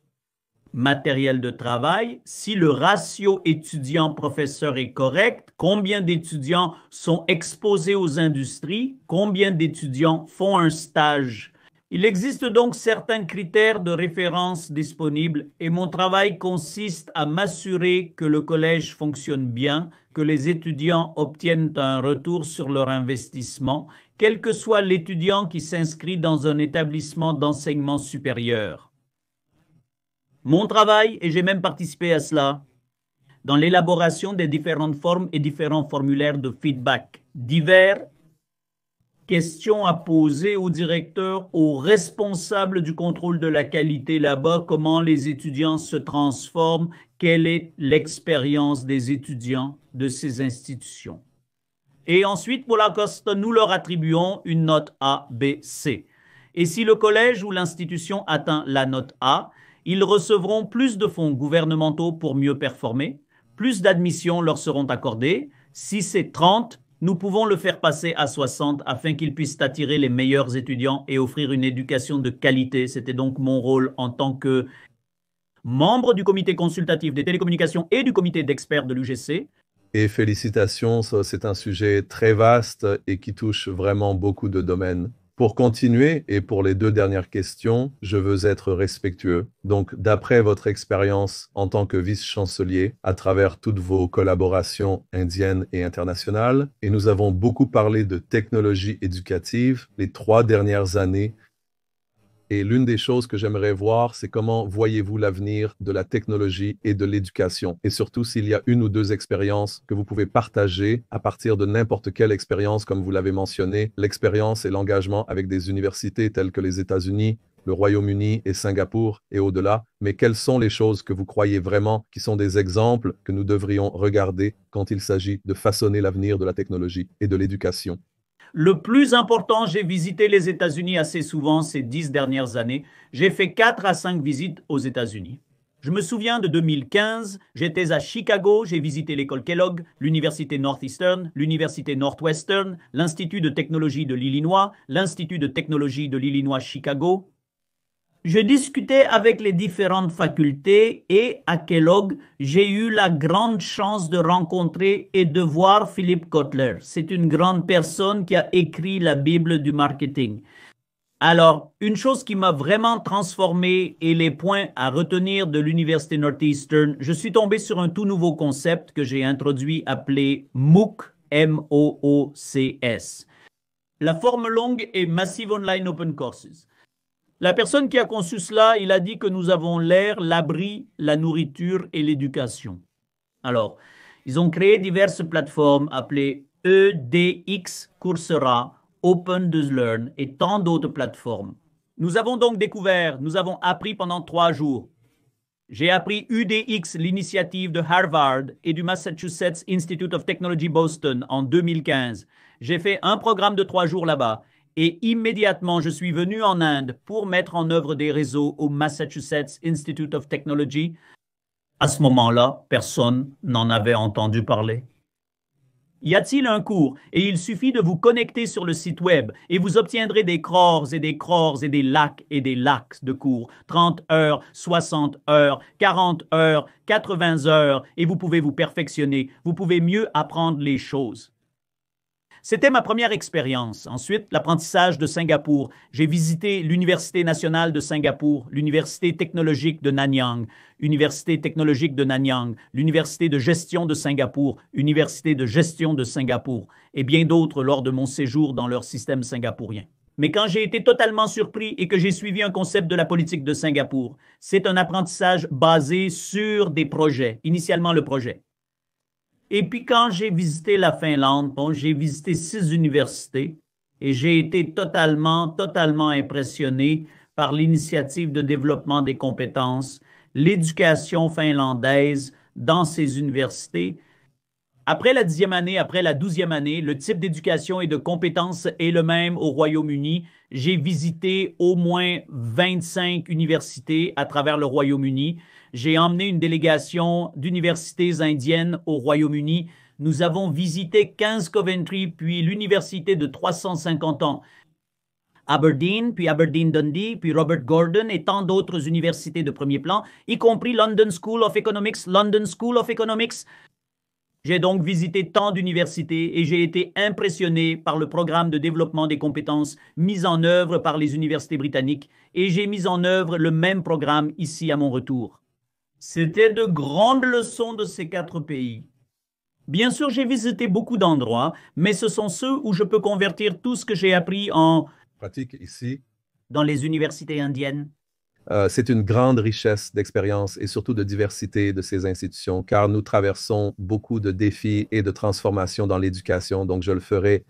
matériel de travail, si le ratio étudiant-professeur est correct, combien d'étudiants sont exposés aux industries, combien d'étudiants font un stage. Il existe donc certains critères de référence disponibles et mon travail consiste à m'assurer que le collège fonctionne bien, que les étudiants obtiennent un retour sur leur investissement, quel que soit l'étudiant qui s'inscrit dans un établissement d'enseignement supérieur. Mon travail, et j'ai même participé à cela, dans l'élaboration des différentes formes et différents formulaires de feedback, divers questions à poser au directeur, aux responsables du contrôle de la qualité là-bas, comment les étudiants se transforment, quelle est l'expérience des étudiants de ces institutions. Et ensuite, pour la COST, nous leur attribuons une note A, B, C. Et si le collège ou l'institution atteint la note A, ils recevront plus de fonds gouvernementaux pour mieux performer, plus d'admissions leur seront accordées. Si c'est 30, nous pouvons le faire passer à 60 afin qu'ils puissent attirer les meilleurs étudiants et offrir une éducation de qualité. C'était donc mon rôle en tant que membre du comité consultatif des télécommunications et du comité d'experts de l'UGC. Et félicitations, c'est un sujet très vaste et qui touche vraiment beaucoup de domaines. Pour continuer, et pour les 2 dernières questions, je veux être respectueux. Donc, d'après votre expérience en tant que vice-chancelier, à travers toutes vos collaborations indiennes et internationales, et nous avons beaucoup parlé de technologie éducative les 3 dernières années, et l'une des choses que j'aimerais voir, c'est comment voyez-vous l'avenir de la technologie et de l'éducation. Et surtout, s'il y a 1 ou 2 expériences que vous pouvez partager à partir de n'importe quelle expérience, comme vous l'avez mentionné, l'expérience et l'engagement avec des universités telles que les États-Unis, le Royaume-Uni et Singapour et au-delà. Mais quelles sont les choses que vous croyez vraiment qui sont des exemples que nous devrions regarder quand il s'agit de façonner l'avenir de la technologie et de l'éducation? Le plus important, j'ai visité les États-Unis assez souvent ces 10 dernières années. J'ai fait 4 à 5 visites aux États-Unis. Je me souviens de 2015, j'étais à Chicago, j'ai visité l'école Kellogg, l'université Northeastern, l'université Northwestern, l'Institut de technologie de l'Illinois, l'Institut de technologie de l'Illinois Chicago. Je discutais avec les différentes facultés et à Kellogg, j'ai eu la grande chance de rencontrer et de voir Philip Kotler. C'est une grande personne qui a écrit la Bible du marketing. Alors, une chose qui m'a vraiment transformé et les points à retenir de l'Université Northeastern, je suis tombé sur un tout nouveau concept que j'ai introduit appelé MOOC, M-O-O-C-S. La forme longue est Massive Online Open Courses. La personne qui a conçu cela, il a dit que nous avons l'air, l'abri, la nourriture et l'éducation. Alors, ils ont créé diverses plateformes appelées EDX, Coursera, Open to Learn et tant d'autres plateformes. Nous avons donc découvert, nous avons appris pendant 3 jours. J'ai appris UDX, l'initiative de Harvard et du Massachusetts Institute of Technology Boston en 2015. J'ai fait un programme de 3 jours là-bas et immédiatement je suis venu en Inde pour mettre en œuvre des réseaux au Massachusetts Institute of Technology. À ce moment-là, personne n'en avait entendu parler. Y a-t-il un cours? Et il suffit de vous connecter sur le site web et vous obtiendrez des crores et des crores et des lacs de cours. 30 heures, 60 heures, 40 heures, 80 heures et vous pouvez vous perfectionner. Vous pouvez mieux apprendre les choses. C'était ma première expérience. Ensuite, l'apprentissage de Singapour. J'ai visité l'Université nationale de Singapour, l'Université technologique de Nanyang, Université technologique de Nanyang, l'Université de gestion de Singapour, Université de gestion de Singapour et bien d'autres lors de mon séjour dans leur système singapourien. Mais quand j'ai été totalement surpris et que j'ai suivi un concept de la politique de Singapour, c'est un apprentissage basé sur des projets, initialement le projet. Et puis quand j'ai visité la Finlande, j'ai visité 6 universités et j'ai été totalement impressionné par l'initiative de développement des compétences, l'éducation finlandaise dans ces universités. Après la 10e année, après la 12e année, le type d'éducation et de compétences est le même au Royaume-Uni. J'ai visité au moins 25 universités à travers le Royaume-Uni. J'ai emmené une délégation d'universités indiennes au Royaume-Uni. Nous avons visité 15 Coventry, puis l'université de 350 ans. Aberdeen, puis Aberdeen Dundee, puis Robert Gordon et tant d'autres universités de premier plan, y compris London School of Economics. J'ai donc visité tant d'universités et j'ai été impressionné par le programme de développement des compétences mis en œuvre par les universités britanniques et j'ai mis en œuvre le même programme ici à mon retour. C'était de grandes leçons de ces 4 pays. Bien sûr, j'ai visité beaucoup d'endroits, mais ce sont ceux où je peux convertir tout ce que j'ai appris en pratique ici. Dans les universités indiennes. C'est une grande richesse d'expérience et surtout de diversité de ces institutions, car nous traversons beaucoup de défis et de transformations dans l'éducation, donc je le ferai.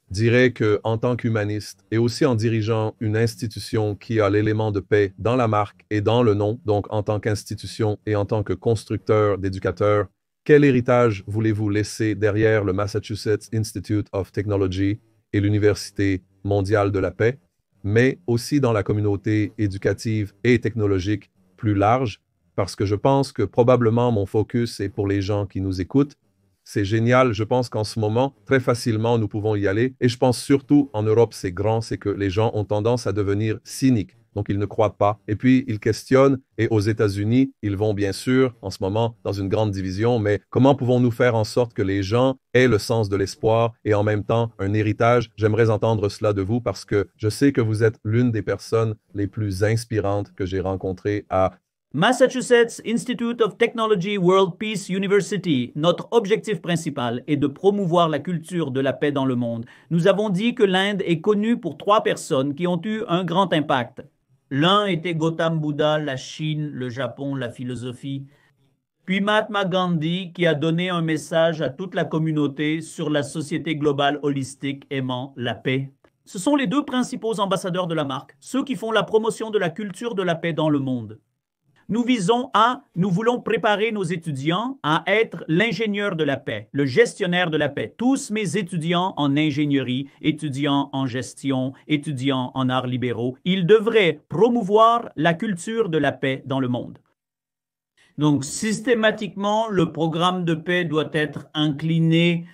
Je dirais qu'en tant qu'humaniste et aussi en dirigeant une institution qui a l'élément de paix dans la marque et dans le nom, donc en tant qu'institution et en tant que constructeur d'éducateurs, quel héritage voulez-vous laisser derrière le Massachusetts Institute of Technology et l'Université mondiale de la paix, mais aussi dans la communauté éducative et technologique plus large, parce que je pense que probablement mon focus est pour les gens qui nous écoutent. C'est génial, je pense qu'en ce moment, très facilement, nous pouvons y aller. Et je pense surtout, en Europe, c'est grand, c'est que les gens ont tendance à devenir cyniques. Donc, ils ne croient pas. Et puis, ils questionnent. Et aux États-Unis, ils vont bien sûr, en ce moment, dans une grande division. Mais comment pouvons-nous faire en sorte que les gens aient le sens de l'espoir et en même temps un héritage? J'aimerais entendre cela de vous parce que je sais que vous êtes l'une des personnes les plus inspirantes que j'ai rencontrées à Massachusetts Institute of Technology World Peace University, notre objectif principal est de promouvoir la culture de la paix dans le monde. Nous avons dit que l'Inde est connue pour 3 personnes qui ont eu un grand impact. L'un était Gautam Buddha, la Chine, le Japon, la philosophie. Puis Mahatma Gandhi qui a donné un message à toute la communauté sur la société globale holistique aimant la paix. Ce sont les 2 principaux ambassadeurs de la marque, ceux qui font la promotion de la culture de la paix dans le monde. Nous voulons préparer nos étudiants à être l'ingénieur de la paix, le gestionnaire de la paix. Tous mes étudiants en ingénierie, étudiants en gestion, étudiants en arts libéraux, ils devraient promouvoir la culture de la paix dans le monde. Donc, systématiquement, le programme de paix doit être incliné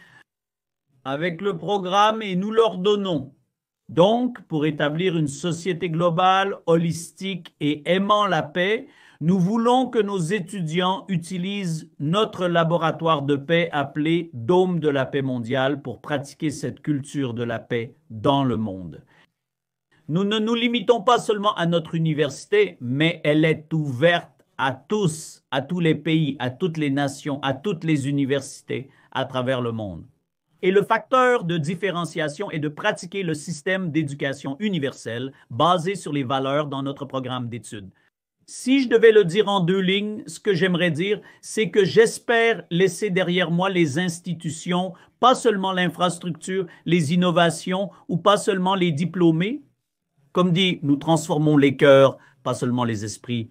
avec le programme et nous leur donnons. Donc, pour établir une société globale, holistique et aimant la paix, nous voulons que nos étudiants utilisent notre laboratoire de paix appelé Dôme de la paix mondiale pour pratiquer cette culture de la paix dans le monde. Nous ne nous limitons pas seulement à notre université, mais elle est ouverte à tous les pays, à toutes les nations, à toutes les universités à travers le monde. Et le facteur de différenciation est de pratiquer le système d'éducation universelle basé sur les valeurs dans notre programme d'études. Si je devais le dire en 2 lignes, ce que j'aimerais dire, c'est que j'espère laisser derrière moi les institutions, pas seulement l'infrastructure, les innovations ou pas seulement les diplômés. Comme dit, nous transformons les cœurs, pas seulement les esprits.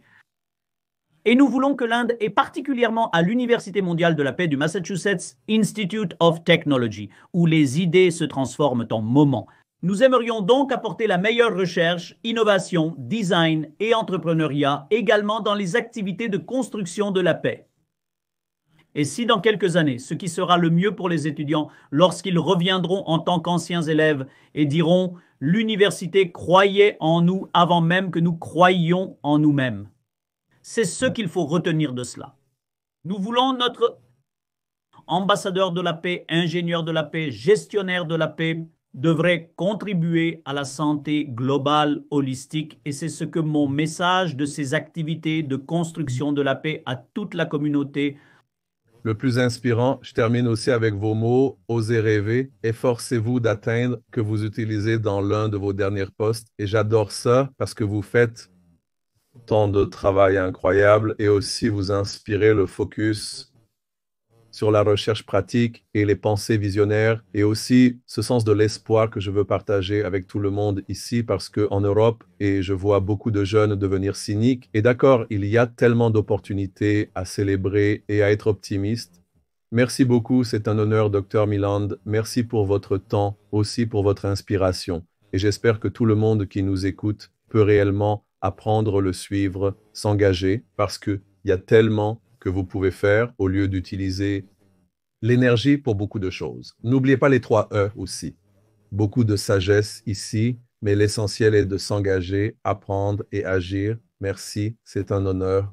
Et nous voulons que l'Inde, et particulièrement à l'Université mondiale de la paix du Massachusetts Institute of Technology, où les idées se transforment en moments. Nous aimerions donc apporter la meilleure recherche, innovation, design et entrepreneuriat également dans les activités de construction de la paix. Et si dans quelques années, ce qui sera le mieux pour les étudiants lorsqu'ils reviendront en tant qu'anciens élèves et diront « l'université croyait en nous avant même que nous croyions en nous-mêmes ». C'est ce qu'il faut retenir de cela. Nous voulons notre ambassadeur de la paix, ingénieur de la paix, gestionnaire de la paix, devrait contribuer à la santé globale holistique et c'est ce que mon message de ces activités de construction de la paix à toute la communauté. Le plus inspirant, je termine aussi avec vos mots, osez rêver, efforcez-vous d'atteindre que vous utilisez dans l'un de vos derniers postes. Et j'adore ça parce que vous faites tant de travail incroyable et aussi vous inspirez le focus sur la recherche pratique et les pensées visionnaires et aussi ce sens de l'espoir que je veux partager avec tout le monde ici parce qu'en Europe, et je vois beaucoup de jeunes devenir cyniques, et d'accord, il y a tellement d'opportunités à célébrer et à être optimiste. Merci beaucoup, c'est un honneur, Dr. Meland. Merci pour votre temps, aussi pour votre inspiration. Et j'espère que tout le monde qui nous écoute peut réellement apprendre, le suivre, s'engager parce qu'il y a tellement que vous pouvez faire au lieu d'utiliser l'énergie pour beaucoup de choses. N'oubliez pas les 3 E aussi. Beaucoup de sagesse ici, mais l'essentiel est de s'engager, apprendre et agir. Merci, c'est un honneur.